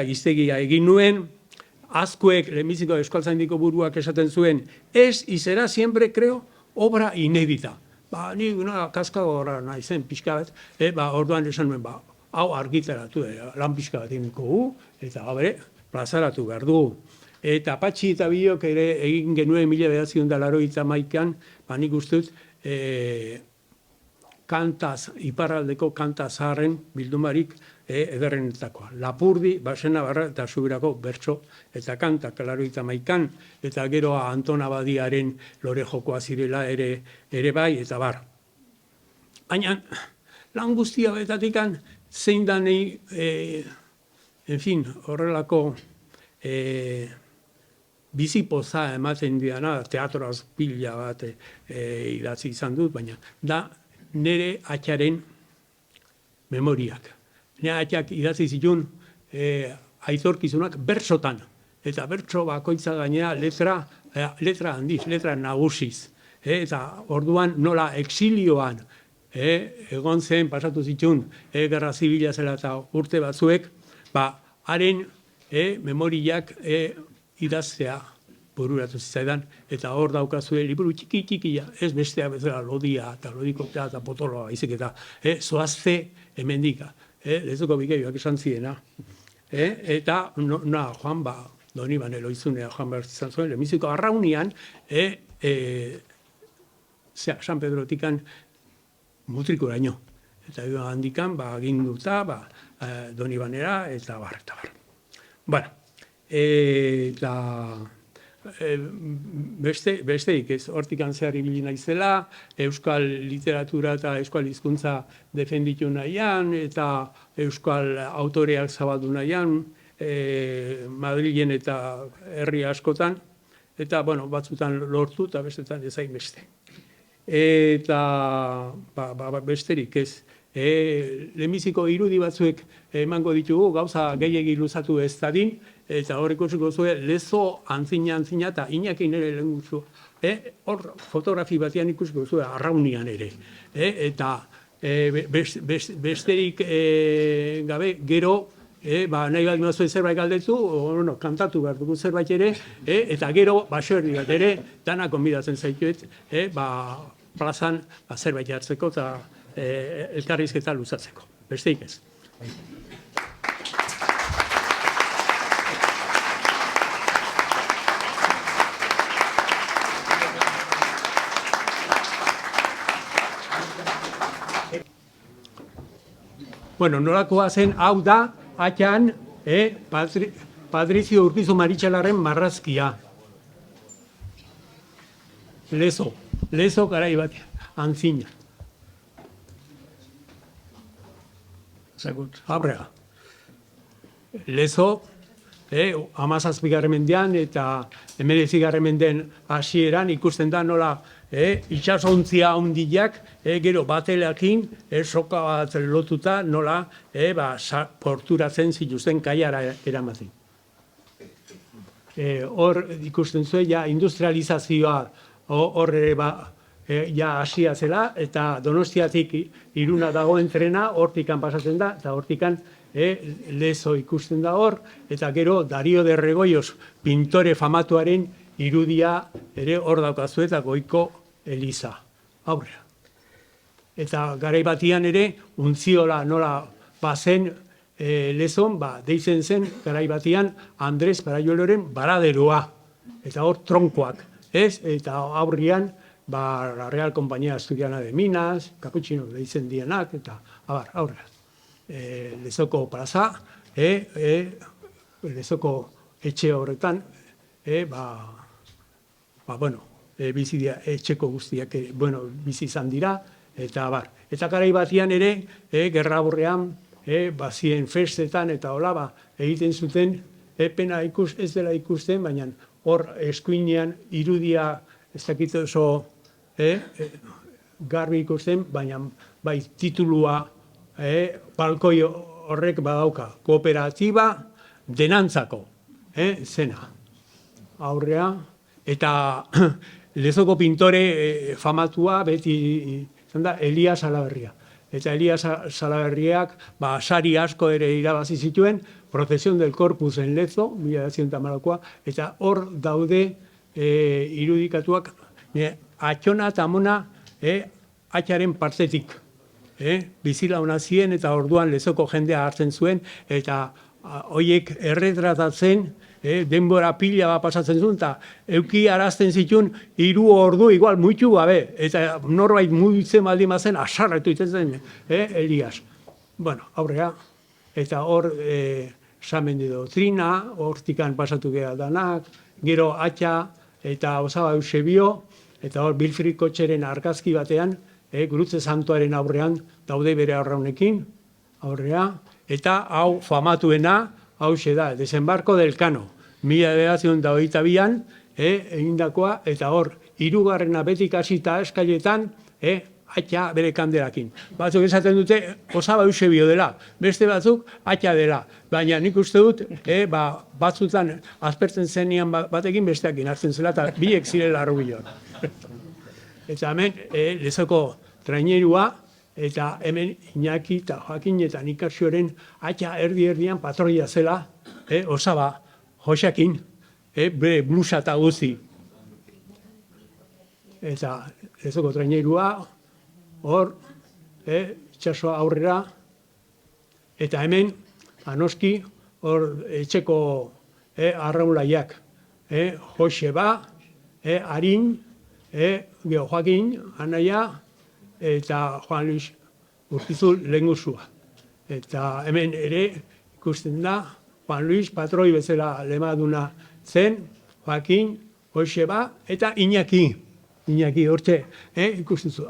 iztegia egin nuen, Azkuek, lemiziko euskaltzaindiko buruak esaten zuen, ez izera siempre, creo, obra inédita. Ni kaskagorra naizen pixka bat, orduan esan nuen, hau argitaratu, lan pixka bat iniko gu, eta bere, plazaratu behar dugu. Eta Patxi eta Biok ere egin genuen 1981an, nik uste dut, iparraldeko kanta zaharren bildumarik ederrenetakoa. Lapurdi, Basena Barra eta Subirako bertso eta kanta 81an, eta gero Antona Badiaren lore jokoa zirela ere bai, eta bar. Baina, lan guztia betatikan, zein da nahi, horrelako bizipoza ematen diana, teatroaz pila bat idatzi izan dut, baina da nire atxaren memoriak. Nire atxak idatzi zituen aitorkizunak bertsotan, eta bertso bakoitza gainera letra handiz, letra nagusiz. Eta orduan nola exilioan egon zen, pasatu zituen, gerra zibila zela eta urte batzuek, haren memoriak idaztea bururatu zitzaidan, eta hor daukazue liburu txiki-txikia, ez bestea bezala lodia eta lodikotea eta potoloa baizik eta zoazte hemendika, lezuko bikeioak esan ziena. Eta joan Doniban Eloizunea joan behar izan zuen, lemiziko arraunian, San Pedrotikan mutrikuraino. Eta handikan, aginduta, Donibanera, eta bar. Bueno, eta besteik ez, hortikan zehar ibili naizela, euskal literatura eta euskal hizkuntza defenditu nahian, eta euskal autoreak zabaldu nahian, Madrilen eta herri askotan, eta batzutan lortu eta bestetan ezain beste. Eta besterik ez, lehenbiziko irudi batzuek emango ditugu, gauza gehiegi luzatu ez dadin, eta hor ikusiko zuen Lezo antzina eta Iñaki nire lehenguzu. Hor fotografi batean ikusiko zuen arraunian ere. Eta besterik gabe, gero, nahi bat mazuen zerbait galdetu, kantatu behar dugu zerbait ere, eta gero, basoerdi bat ere, dana konbidatzen zaituet, plazan zerbait hartzeko eta elkarrizketa luzatzeko. Besteik ez. Bueno, nolakoa zen, hau da, atxan, Patrizio Urkizu Maritxalaren marrazkia. Lezo garai bat, antzina. Aurrega. Lezo, 17. mendean eta 19. mendeen hasieran ikusten da nola itsasontzia handiak, gero batelakin, soka bat lotuta, nola porturatzen zituzten kaiara eramazen. Hor ikusten zuen, ja industrializazioa hor ja hasia zela, eta Donostiatik Iruna dagoen trena, hortikan pasatzen da, eta hortikan Lezo ikusten da hor, eta gero Dario de Regoyos pintore famatuaren irudia ere hor daukazu eta Goiko Eliza, aurrera. Eta garai batian ere, untziola nola bazen Lezon, deitzen zen garai batian Andres Paraioloren baraderoa, eta hor tronkoak, eta aurrian la Real Compañía Asturiana de Minas, Capuchino deitzen dienak, eta aurrera. Lezoko plaza, Lezoko etxe horretan, bizi dira etxeko guztiak, bizi izan dira, eta garai batian ere, gerra aurrean, bazien festetan, eta hola, egiten zuten, pena ez dela ikusten, baina hor eskuinean irudia, ez dakit oso garbi ikusten, baina bai titulua, balkoi horrek badauka, kooperatiba denantzako, zena. Aurrea, eta Lezoko pintore famatua beti izan da Elias Salaberria. Eta Elias Salaberriak sari asko ere irabazi zituen, Procesión del Corpus en Lezo, 1910, eta hor daude irudikatuak atxona eta amona atxaren partetik. Bizila hona zien eta orduan Lezoko jendea hartzen zuen, eta horiek erretratatzen, denbora pila bat pasatzen zuen, eta euki arazten zituen 3 ordu igual muitu gabe, eta norbait muitzen baldin bazen, asarretu iten zen, Elias. Bueno, aurrera, eta hor Examen de Doctrina, hortikan pasatu geha danak, gero Atxa eta Osaba Eusebio, eta hor Bilfrid Kotxeren argazki batean, Gurutze Santuaren aurrean daude bere arraunekin, aurrea, eta hau famatuena, hau da, Desembarko del Cano, 1922an, egindakoa, eta hor, 3. betik hasita eskailetan, Atxa bere kandelakin. Batzuk esaten dute, Osaba Eusebio dela, beste batzuk Atxa dela, baina nik uste dut, batzutan azpertzen zenean batekin besteakin hartzen zela, eta biek zirela arrubiloan. Eta hemen, Lezoko trainerua, eta hemen Iñaki eta Joakin eta Nikasioren Atxa erdi-erdian patroia zela, Osaba, Josakin, bere blusa eta guzti. Eta Lezoko trainerua, hor, itxasoa aurrera, eta hemen, anoski, hor etxeko arraunlaiak, Joseba, Arin, Joakin, Anaia, eta Juan Luis Urkizu lehengusua. Eta hemen ere ikusten da, Juan Luis patroi bezala lemaduna zen, Joakin, Joseba, eta Iñaki. Iñaki hortxe, ikusten zu,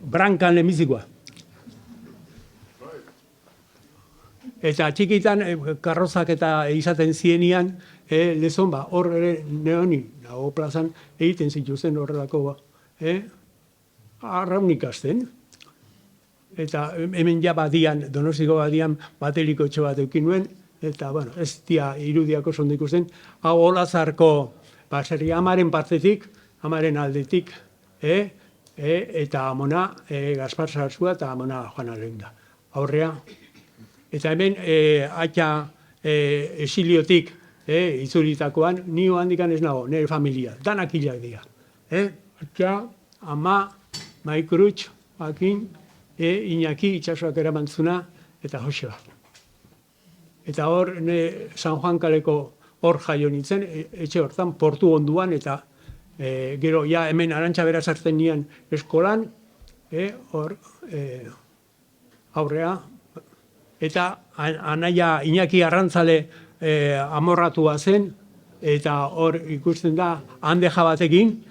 brankan lemizikoa. Eta txikitan, karrozak eta izaten zienian, Lezon, hor ere neoni, nago plazan, egiten zituzen horrelako, arraun ikasten. eta hemen ja badian, Donostiko badian, batelikotxo bat eukin nuen, eta, bueno, ez dia irudiako zondo ikusten, hau Olazarko, baserri amaren partetik, amaren aldetik, eta amona Gaspar Sarzua eta amona Juana Leunda. Aurrea, eta hemen atxa esiliotik itzulitakoan, nio handikan ez nago, nire familia, danak hilak dira. Atxa, ama, Maikrutx, Joaquin, Iñaki itxasoak eramantzuna, eta Joseba. Eta hor, San Juan kaleko hor jaio nintzen, etxe hortan, portu onduan, eta gero, ja, hemen Arantxa Bera sartzen nian eskolan, hor, aurrea, eta anaia Iñaki Arrantzale amorratua zen, eta hor ikusten da, handeja batekin,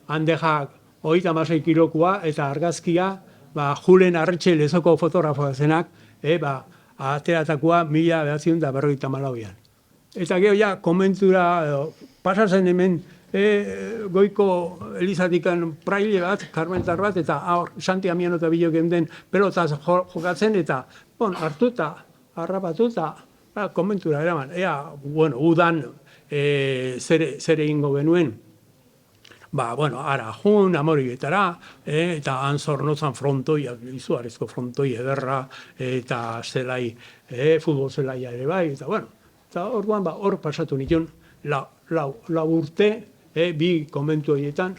handejak 36 kilokoa, eta argazkia, Julen Arretxe Lezoko fotografoa zenak, ateratakoa 1954an. Eta gero ja, komentura, pasatzen hemen, goiko Elizatikan praile bat, karmentar bat, eta Santi Amiano eta Bilo geunden pelotaz jokatzen, eta hartu eta harrapatu eta komentura eraman. Udan zer egingo genuen, ara jun, amorietara, eta han zornotzan frontoia, izugarrizko frontoi ederra, eta zelai, futbol zelaia ere bai, eta orduan hor pasatu nituen lau urte, bi komentu horietan,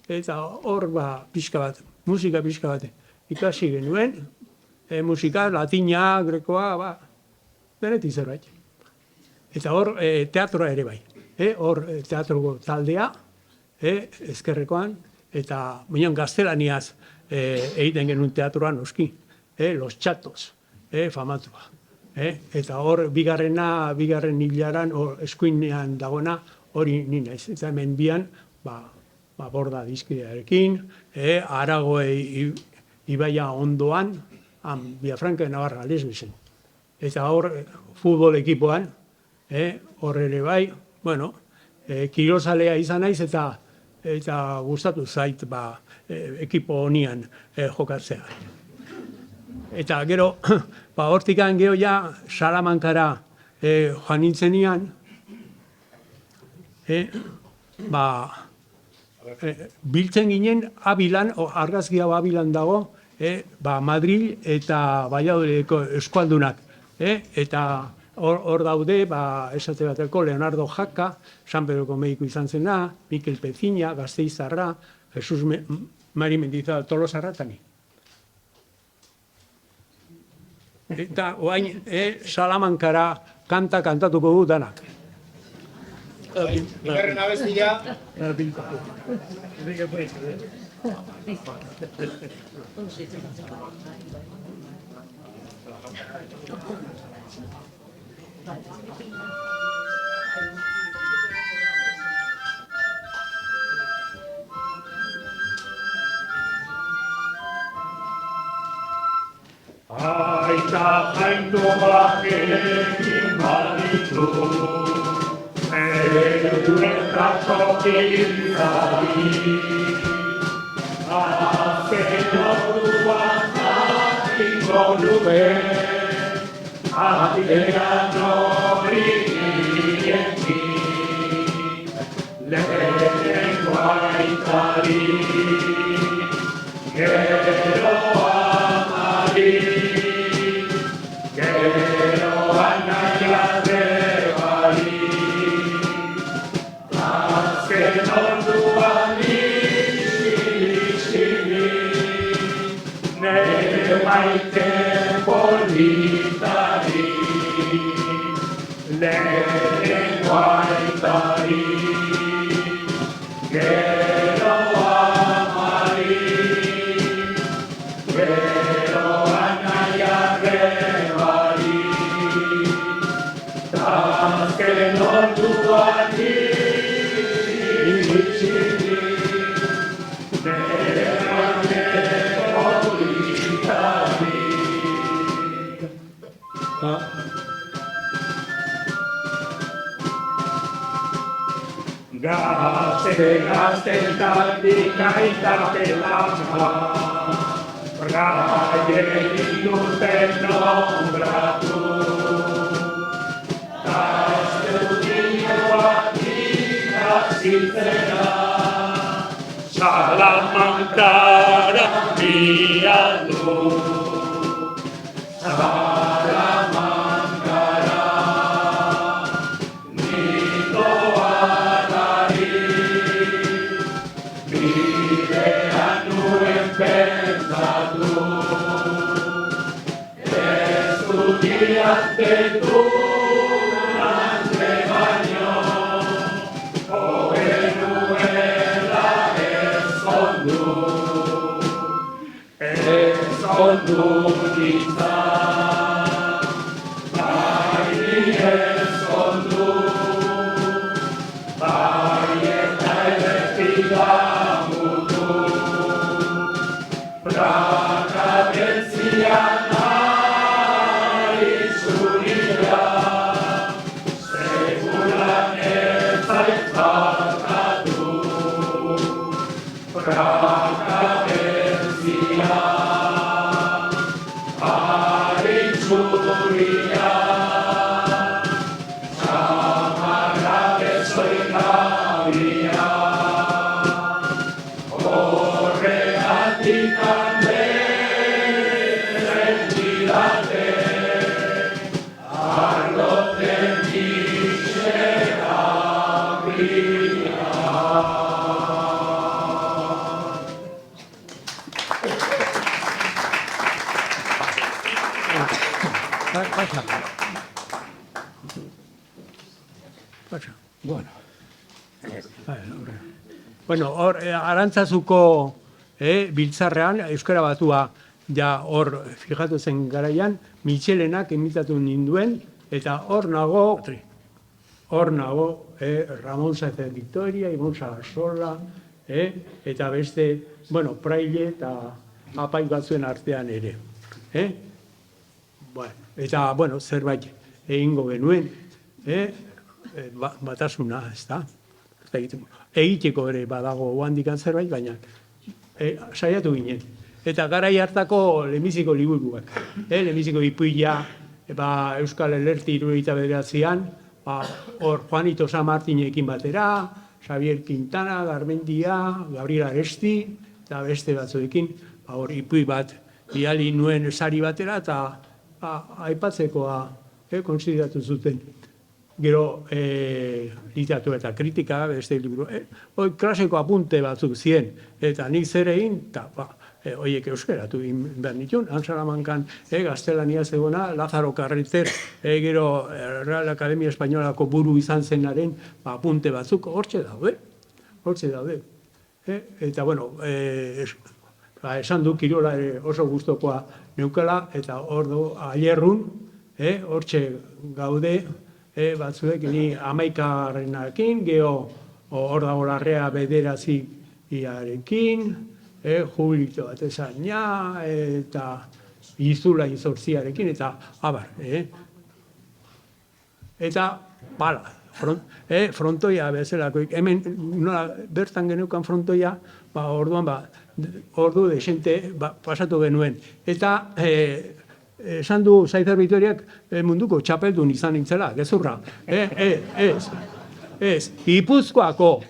eta hor pixka bat, musika pixka bat, ikasi genuen, musika, latina, grekoa, denetik zerbait. Eta hor teatroa ere bai, hor teatroko taldea, ezkerrekoan, eta minon gaztelaniaz egiten genuen teatroan noski, Los Chatos, famatua. Eta hor bigarren hilaran, eskuinean dagoena, hori nina ez. Eta hemen bian, borda dizkidearekin, Aragoe ibaia ondoan, Villafranca de Navarra, Lesbisen. Eta hor, futbol ekipoan, hor ere bai, kirozalea izan naiz, eta gustatu zait ekipo honian jokatzea. Eta gero, hortikan gero ja Salamankara joan nintzenian, biltzen ginen Abilan, argazki hau Abilan dago, Madril eta Valladolideko eskualdunak. Eta hor daude, esate bateko, Leonardo Jaka, San Pedroko mediko izan zena, Mikel Pezina, Gasteizarra, Jesus Mari Mendizábal Tolosarra, eta ni. Eta oain Salamankara kantatuko du danak. Bigarren abestia. Aita jaindu bakekin baditu, Euretako kilizari, azken orduan jakingo nuen, Adilean hori dienkin, lehenko aitari, gero amari, gero anaia debari, azken orduan izili, nire maite politari, lehenko aitari, gero amari, gero anaia debari, azken orduan izili, nire maite politari. Gazte, taldik aita pelama, Fraien iluten nombratu, Gazteudioak ikazitzera, Salamankara bialdu. Salamankara nitoarari, bidean nuen pentsatu, estudiante durante baino, hobe nuela ezkondu nintzan, bai ezkondu, bai eta errepika mutu, praka bentzian ari zuria, seguran ezait barkatu, praka bentzian ari zuria, samarra bezoikabia, horregatik handeren didate, arloten dixera bia. Bueno, hor, Arantzazuko biltzarrean, Euskara Batua, ja hor, fijatu zen garaian, Michelenak imitatu ninduen, eta hor nago, Ramon Saez de Victoria, Ibon Sarasola, eta beste, bueno, Praile eta apain batzuen artean ere. Eta, bueno, zerbait egingo genuen, batasuna, ez da? Egiteko ere badago handikan zerbait, baina saiatu ginen. Eta garai hartako lehenbiziko liburuak. Lehenbiziko Ipuila, Euskal Elerti 79an, hor Juanito San Martinekin batera, Xavier Quintana, Garmendia, Gabriel Aresti, eta beste batzuekin, hor Ipui bat bidali nuen sari batera, eta aipatzekoa konsideratu zuten. Gero literatura eta kritika, beste liburu, klaseko apunte batzuk ziren, eta nik zer egin, eta horiek euskeratu behar nituen, Salamancan gaztelania zegoena, Lázaro Carreter, gero Real Academia Espainolako buru izan zenaren apunte batzuk, hortxe daude. Eta, bueno, esan du Kirola oso gustokoa neukela, eta hor du Aierrun, hortxe gaude, batzuek ni 11renarekin, geho hor dago Larrea bederatziarekin, Jubilito Batezaina, eta Izula 8arekin, eta abar. Eta, bala, frontoia bezalakoik, hemen bertan geneukan frontoia, orduan, ordu desente pasatu genuen. Eta, esan du Saizar Vitoriak munduko txapeldun izan nintzela, gezurra. Ez, Gipuzkoako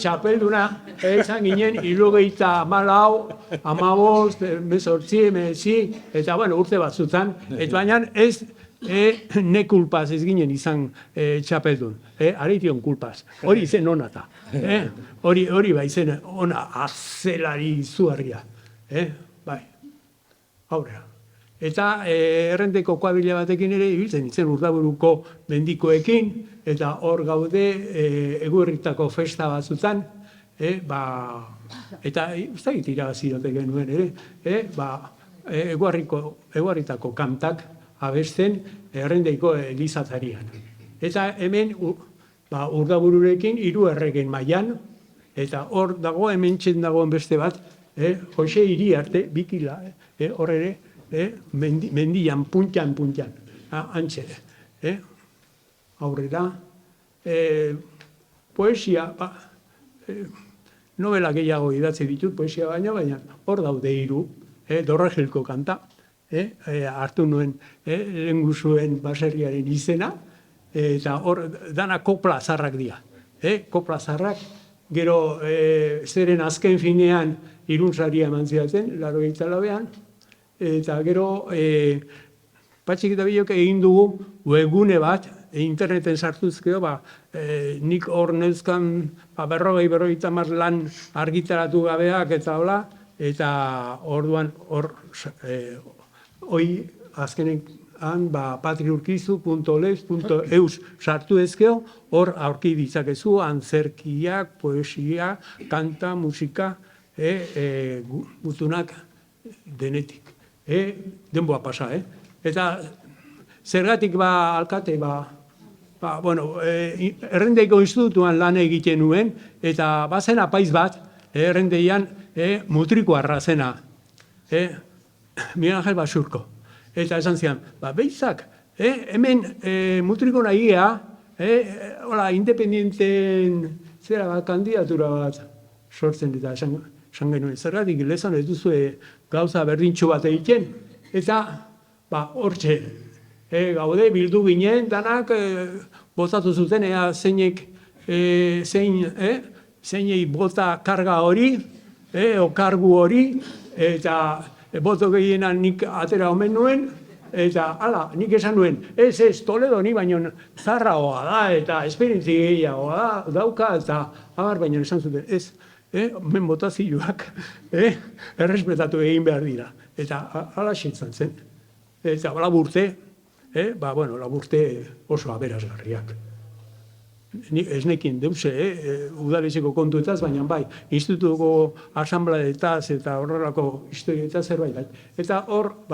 txapelduna izan ginen 74, 15, 18, eta bueno, urte batzutan, eta baina ez ne kulpaz ez ginen izan txapeldun, arition kulpaz, hori zen onata, hori bai zen ona azelari izugarria, bai, aurrera. Eta errendeko kuadrilla batekin ere ibiltzen itzen Urdaburuko mendikoekin, eta hor gaude Eguerritako festa batzutan, eta ez da irabazi dute genuen ere, Eguerritako kantak abesten errendeiko elizatarian. Eta hemen Urdabururekin 3 erregen mailan, eta hor dago hemen dagoen beste bat, Jose Iriarte, bikila, hor ere, mendian, puntan, antxe, aurrera, poesia, novela gehiago idatzi ditut, poesia baina hor daude 3, Dorregilko kanta, hartu nuen lehengusuen baserriaren izena, eta hor dana kopla zarrak dira. Kopla zarrak, gero zeren azken finean Irunsaria eman zidaten, 89an, eta gero Patxik eta Bilok egin dugu webgune bat, interneten sartuzkeo, nik hor neuzkan 40-50 lan argitaratu gabeak eta hola, eta orduan hor azkenean patriurkizu.lex.eus sartu ezkeo, hor aurki ditzakezu antzerkiak, poesia, kanta, musika, gutunak denetik. Denboa pasa, Eta zergatik alkate, Errendeiko institutuan lan egiten nuen, eta bazen apaiz bat, Errendeian mutrikoarra zena, Miguel Angel Basurko. Eta esan zian, behizak, hemen mutriko nahiea, independienten kandidatura bat sortzen, eta esan genuen, zergatik lezan ez duzu gauza berdintxo bat egiten, eta hortxe, gaude, bildu ginen, danak botatu zuten, zeinei bota karga hori, o kargu hori, eta boto gehienan nik atera omen nuen, eta nik esan nuen, ez, Toledo ni baino zarragoa da, eta esperientzi gehiagoa dauka, eta baino esan zuten, ez, men botazioak, errespetatu egin behar dira, eta ala xintzen zen. Eta Laburte, Laburte oso aberasgarriak. Ez nekin deuse, udaletxeko kontuetaz, baina bai, institutuko asamblaetaz eta horrelako historietaz zerbait. Eta hor,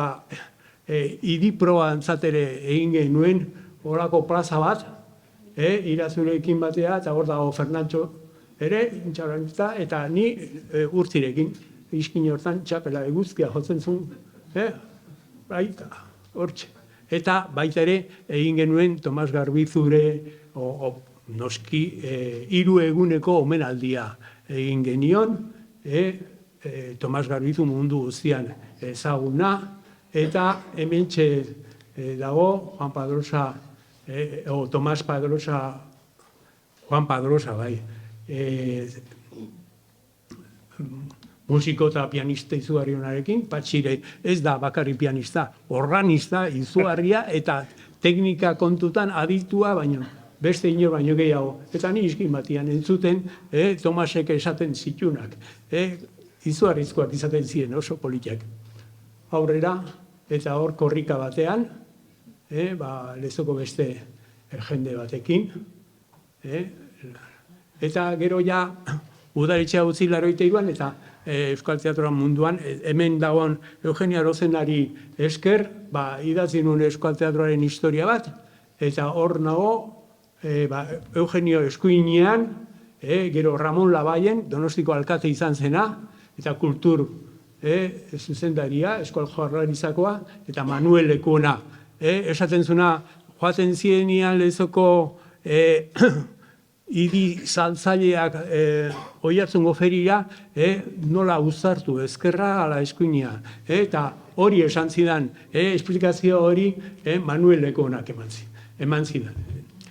idiproa antzatere egin genuen horako plaza bat, Irazurekin batea, eta hor dago Fernantxo ere, intxauranista, eta ni urtzirekin, iskin hortan txapela eguzkia jotzen zuen, baita, hortxe. Eta baita ere, egin genuen Tomas Garbizure, noski, 3 eguneko omenaldia egin genion, Tomas Garbizu mundu guztian ezaguna, eta hementxe dago Juan Padrosa, Tomas Padrosa, Juan Padrosa, bai, musiko eta pianista izugarrionarekin, Patxire ez da bakarri pianista, organista, izugarria eta teknika kontutan aditua, baino beste inor baino gehiago. Eta ni iskin batian entzuten, Tomasek esaten zitunak, izugarrizkoak izaten ziren oso politiak. Aurrera, eta hor korrika batean, lezoko beste jende batekin, eta gero ja udaletxea utzi 82an, eta Euskal Teatroan munduan, hemen dagoen Eugenia Rozenari esker, idatzi nuen Euskal Teatroaren historia bat, eta hor nago, Eugenio eskuinean, gero Ramon Labaien, Donostiko alkate izan zena, eta kultur zuzendaria, Euskal Jaurlaritzakoa, eta Manuel Lekuona. Esaten zuna, joaten zienian lezoko idi saltzaileak Oiartzungo feria, nola uzartu ezkerra ala eskuinia. Eta hori esan zidan, esplikazio hori Manuel Lekonak eman zidan.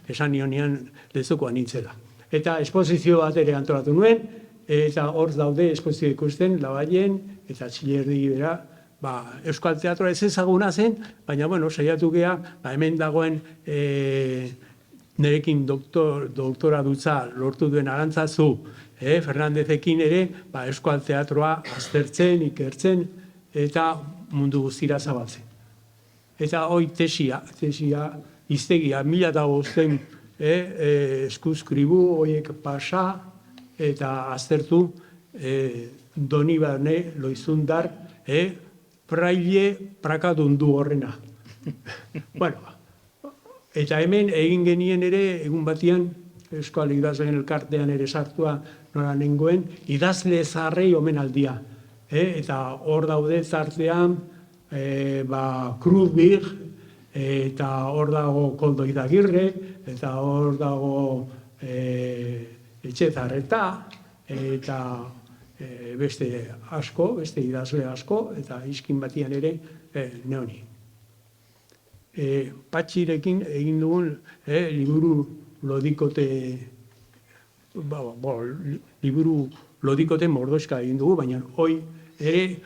Esan nionean lezokoan nintzela. Eta esposizio bat ere antolatu nuen, eta hor daude esposizio ikusten, Labaien eta Txilerdi bera, Euskal Teatroa ez ezaguna zen, baina, saiatu gea, hemen dagoen nerekin doktora dutza lortu duen Arantzazu, Fernandezekin ere, Euskal Teatroa aztertzen, ikertzen, eta mundu guztira zabaltzen. Eta hoi tesia, iztegia, 1005 eskuzkribu, hoiek pasa, eta aztertu Donibane, Loizundar, praile prakadundu horrena. Eta hemen egin genien ere, egun batian, Euskal Idazleen elkartean ere sartua nola nengoen, idazle zaharrei omenaldia. Eta hor daude zartean, Cruz Bir, eta hor dago Koldo Idagirre, eta hor dago Etxezarreta, eta beste asko, beste idazle asko, eta iskin batian ere neoni. Patxirekin egin dugun liburu lodikote, liburu lodikote mordoska egin dugu, baina hoi ere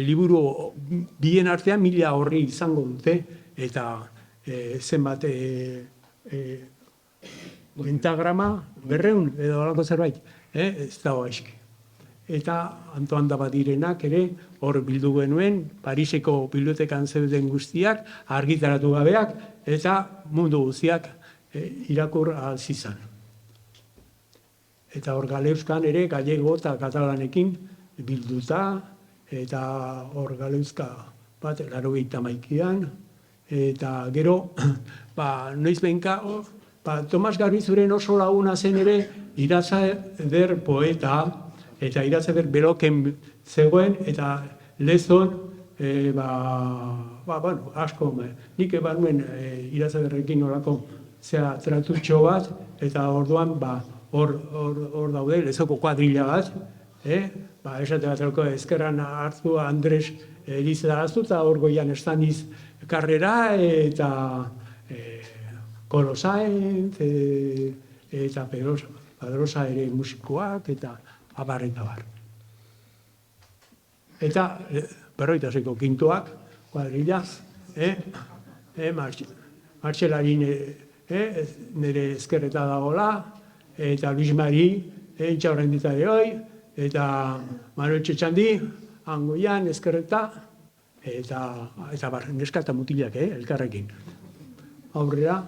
liburu bien artean 1000 horri izango dute, eta zenbat pentagrama, 200 edo alako zerbait, ez dago eski. Eta Antoine Dabadirenak ere hor bildu genuen, Pariseko bibliotekan zeuden guztiak, argitaratu gabeak, eta mundu guztiak irakur zizan. Eta hor Galeuzkan ere gallego eta katalanekin bilduta, eta hor Galeuzka bat, 81an, eta gero, noiz behinka, Tomas Garbizuren oso laguna zen ere Irazader poeta, eta Irazader beroken zegoen, eta lezon, asko, nik ebanuen Irazaderrekin horako tratutxo bat, eta orduan, hor daude, lezoko kuadrilla bat, esate bat ezkerran hartu Andres Elizaraztu, eta hor goian estaniz karrera, eta Kolosaenz, eta Pedrosa ere musikoak, eta abar. Eta berroitaseko kintuak, kuadrilla, Martxelarin nire ezkerreta dagoela, eta Luis Mari, entxaurren ditare hoi, eta Manuel Txetxandi, angoian ezkerreta, eta neska eta mutilak, elkarrekin. Aurrera,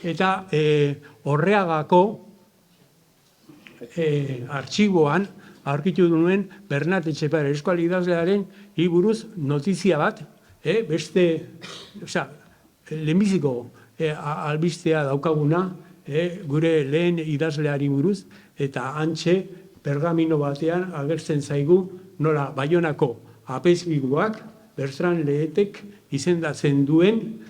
eta Horreagako artxiboan aurkitu duen Bernat Etxepare Euskal Idazlearen buruz notizia bat, beste, lehenbiziko albistea daukaguna, gure lehen idazleari buruz, eta hantxe pergamino batean agertzen zaigu nola Baionako apezbiguak Bertran Lehetek izendatzen duen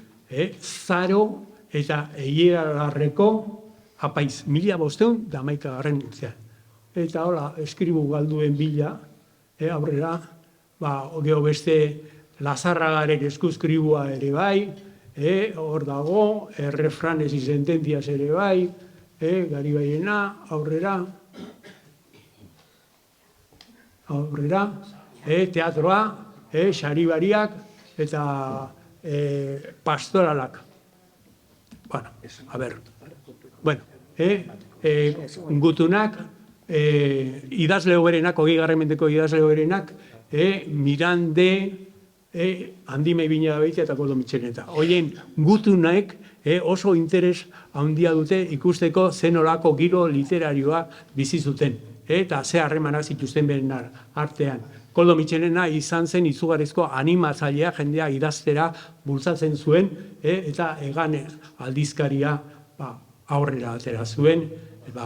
Zaro eta Eieralarreko apaiz 1511 urtean. Eta hola, eskribu galduen bila, aurrera, geho beste Lazarragaren eskuzkribua ere bai, hor dago, refranes y sententias ere bai, Garibaiena, aurrera, teatroa, Saribariak, eta pastoralak. Gutunak, idazle hoberenak, 20. mendeko idazle hoberenak, Mirande, Handime Bina Beitia eta Koldo Mitxeleta. Hoien gutunaek oso interes handia dute ikusteko zenolako giro literarioa bizi zuten. Eta ze harremanak zituzten beren artean. Koldo Mitxelena izan zen izugarrizko animatzailea jendea idaztera bultzatzen zuen, eta egan aldizkaria aurrera atera zuen,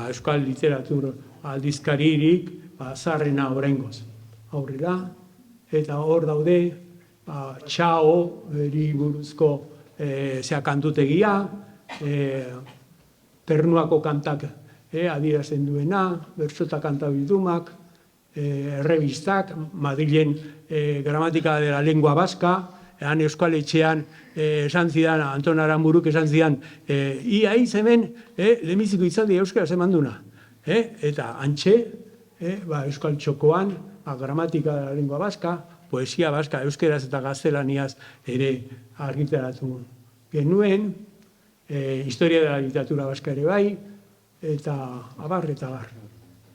Euskal Literatur aldizkaririk zaharrena oraingoz. Aurrera, eta hor daude, Txao, beri buruzko kantutegia, Ternuako kantak adierazten duena, Bertsota kanta bildumak, errebistak, Madrilen gramatika de la lengua vasca, han Euskal Etxean esan zidan, Anton Aramburuk esan zidan, ia hemen lehenbiziko izaldi euskaraz eman duna. Eta hantxe, Euskal Txokoan, gramatika de la lengua vasca, poesia vasca, euskaraz eta gaztelaniaz ere argitaratu genuen, historia de la literatura vasca ere bai, eta abar.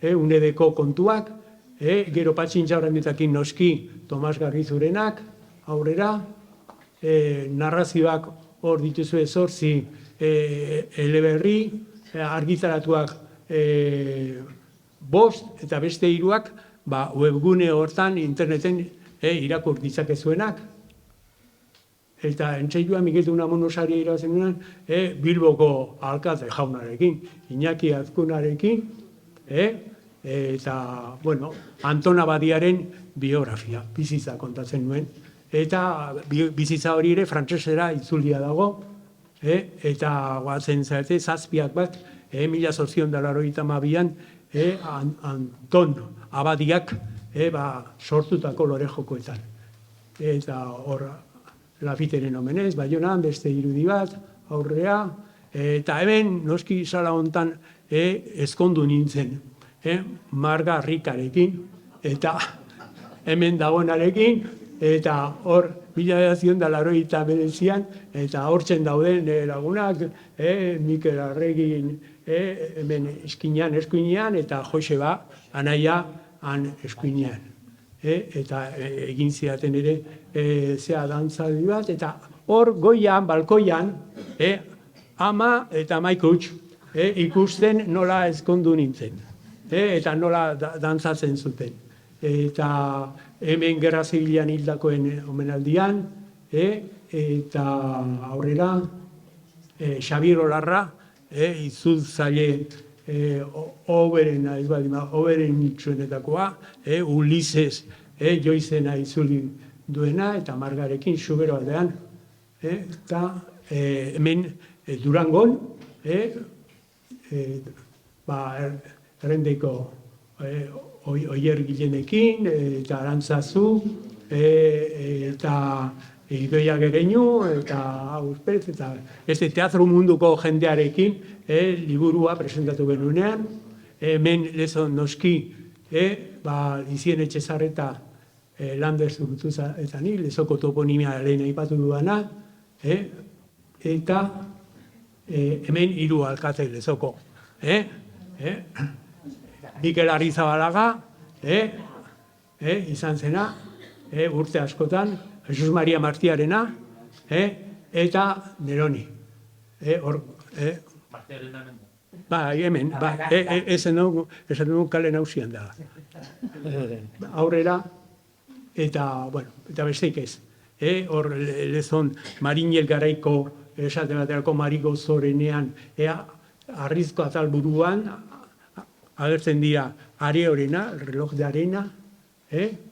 Unedeko kontuak, gero Patxintxaurrendetakin noski Tomas Garbizurenak, aurrera, narrazioak hor dituzue 8 eleberri, argitaratuak 5 eta beste 3 webgune hortan, interneten irakur ditzakezuenak. Eta entzeilua Miguel Unamuno saria irabazen duen, Bilboko alkate jaunarekin, Iñaki Azkunarekin, eta, Anton Abadiaren biografia, bizitza kontatzen nuen. Eta bizitza hori ere frantsesera itzulia dago, eta guatzen zarte, 7 bat, 1882an Anton Abadiak sortutako lore jokoetan. Eta hor, Lafiteren omenez, Baionan, beste irudi bat, aurrea, eta hemen, noski sala hontan, ezkondu nintzen, Marga Rikarekin, eta hemen dagoenarekin, eta hor, 1989an, eta hortzen dauden lagunak, Mikel Arregin, hemen eskuinean, eta Joseba, anaia, han eskuinean. Eta egin zidaten ere zea dantzaldi bat, eta hor goian, balkoian, ama eta maikuts ikusten nola ezkondu nintzen, eta nola dantzatzen zuten. Eta hemen Gerra Zibilean hildakoen omenaldian, eta aurrera Xabier Olarra, itzultzaile oberen itxuenetakoa, Ulises Joizena itzuli duena, eta Margarekin Xubero aldean, eta hemen Durangon, errendeko Oier Gilenekin, eta Arantzazu, eta Idoia Gereñu, eta Auspez, eta teatro munduko jendearekin liburua presentatu genuenean, hemen lezon noski, Izien Etxezarreta Lander Zurtuza eta ni, lezoko toponimia lehen aipatu duana, eta hemen 3 alkate lezoko. Mikel Arrizabalaga, izan zena, urte askotan, Jesus Maria Martiarena, eta Neroni. Hemen, esan dugu kale nausian da. Aurrera, eta besteik ez. Hor lezon Marinel Garaiko, esate baterako Marigo Zorenean, arrizko atal buruan, agertzen dira Areorena, reloj de arena,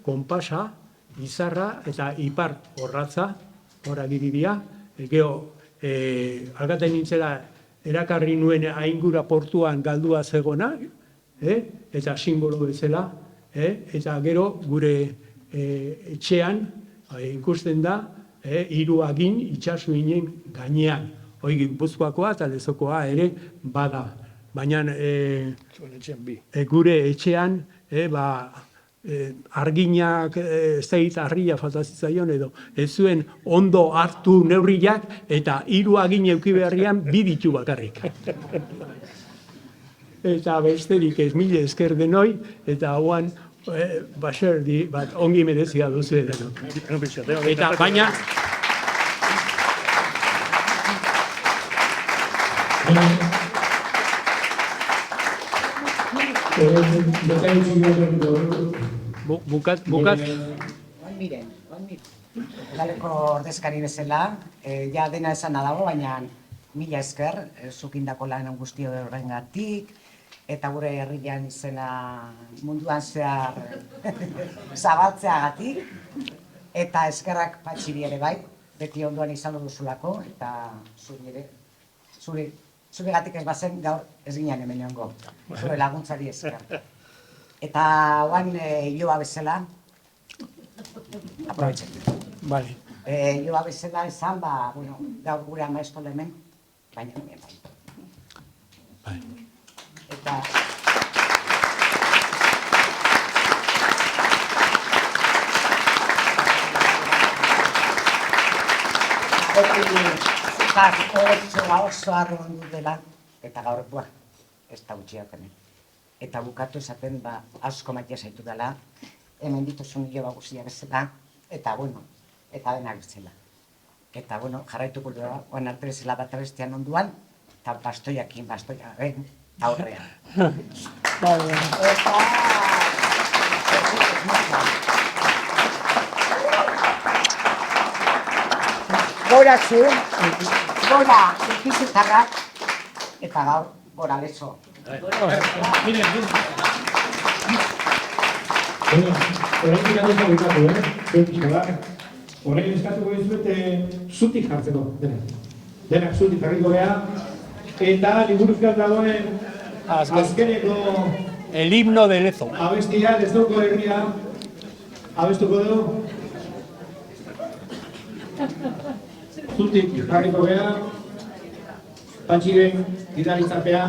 konpasa, izarra eta ipar horratza, hor agiridia. Gero, alkaten nintzela, erakarri nuen Aingura portuan galdua zegona, eta simbolo bezala, eta gero gure etxean ikusten da, 3 agin itxasuinen gainean. Hoi Gipuzkoakoa eta Lezokoa ere bada. Baina gure etxean, arginak ez da harria faltazitzaion edo, ez zuen ondo hartu neurriak eta 3 agin euki beharrian 2 ditu bakarrik. Eta besterik ez, mila esker denoi, eta hauan baserdi bat ongi merezia duzu edo. Eta baina... Bukat? Miren. Udaleko ordezkari bezala, ja dena esana dago, baina mila esker, zukindako lan guztio horrengatik, eta gure herrian izena munduan zehar zabaltzeagatik, eta eskerrak Patxiri ere bai, beti ondoan izango duzulako, eta zuregatik ez bazen gaur ez ginen hemen egongo, zure laguntzari esker. Eta oan Iloba bezala, aprobetxetu. Vale. Iloba bezala esan, gaur gure amaesto hemen, baina hemen bai. Eta... oso arroan dut dela, eta gaur, ez da gutxiaken. Eta bukatu esaten, asko maitea zaitu dela, hemen dituzun Iloba guztia bezala, eta eta denak bezala. Eta, jarraituko dira, oan arte bezala bat abestean onduan, eta bastoiakin, aurrean. Eta... Gora zu, gora ikizutarrak, eta gaur, gora lezo. Horrein eskatuko dizuet zutik jartzeko, denak zutik jarriko geha, eta liburuzkan dagoen azkeneko el himno de Lezo. Abestia, Lezoko herria, abestuko du. Zutik jarriko gea, Pantxiren gitaritzapea,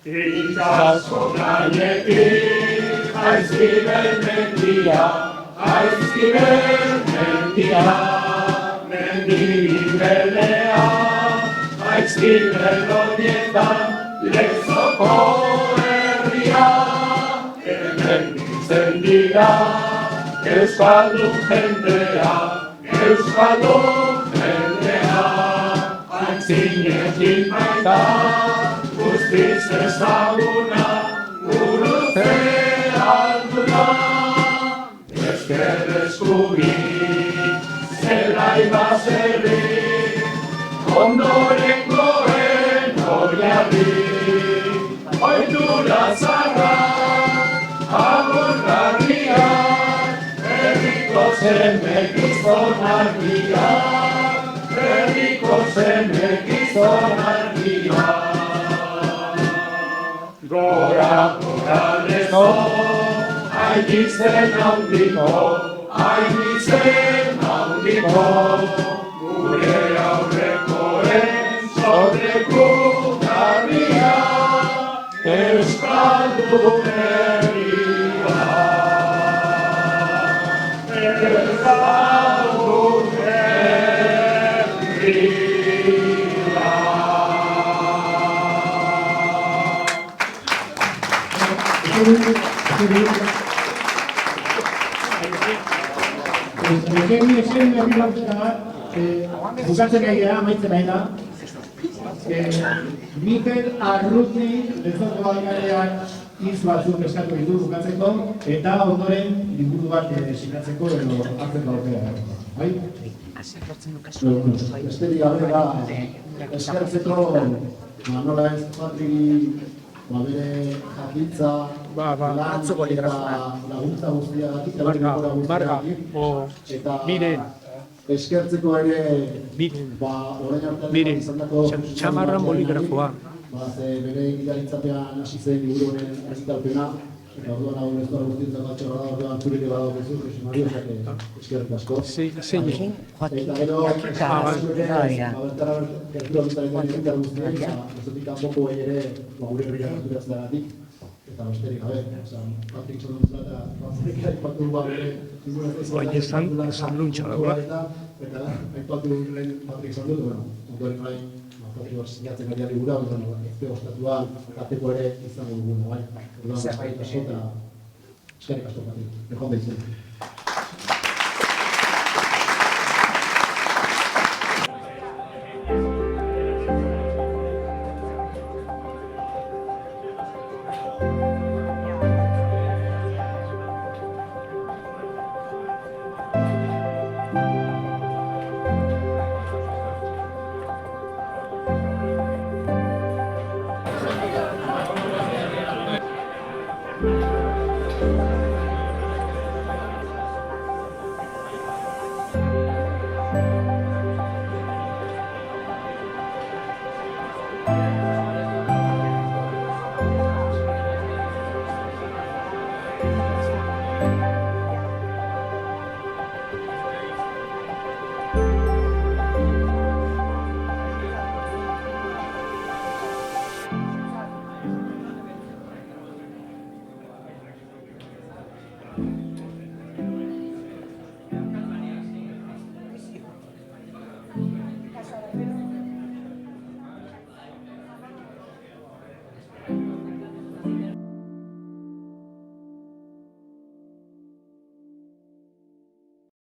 Itxaso gainetik aizkibel mendia, mendigibelea, aizkibel horietan Lezoko herria, hemen nintzen dira, euskaldun jendea, aitzinekin baita, guztiz ezaguna, gurutze alduna, ezker eskubik, zelai baserrik, ondorengoen oiarrik, ohitura zarrak, agurgarriak, herriko zemegizonak dira, herriko zemegizonak dira. Gora, gora Lezo, hainitzen handiko, gure aurrekoen zorreku garria, euskaldun herria. Euskaldun herria. Bukatzen nahi gara, amaitzen nahi da. Mikel Arruti Lezoko Alkateak hitz batzuk eskatu ditu bukatzeko, eta ondoren liburu bat sinatzeko edo hartzeko aukera. Bai? Besterik gabe da eskertzeko nola ez Patri bere jakintza, lan eta laguntza guztiagatik, eta eskertzeko ere orain artean izandako txamarran boligrafoa. Bere egitaritzapean hasi zen liburu honen erzitalpena, eta orduan hau Lezoko guztientzat batxorra da, orduan zurire badagokizu, Jose Mario, eskerrik asko. Eta gero, bertara gertura biztaren egiten guztien, bezotik kanpoko ere gure herria gerturatzeratik, eta besterik gabe, Patrik Zordun zela, eta Patrik aipatu bere esan luntxa dagoela. Eta aipatu lehen Patrik Zordun, ondoren orain Patrik sinatzen ari libura, ezte ostatua ateko ere izango duguna, bai? Orduan, eskerrik asko, Patrik. Egon daitzen.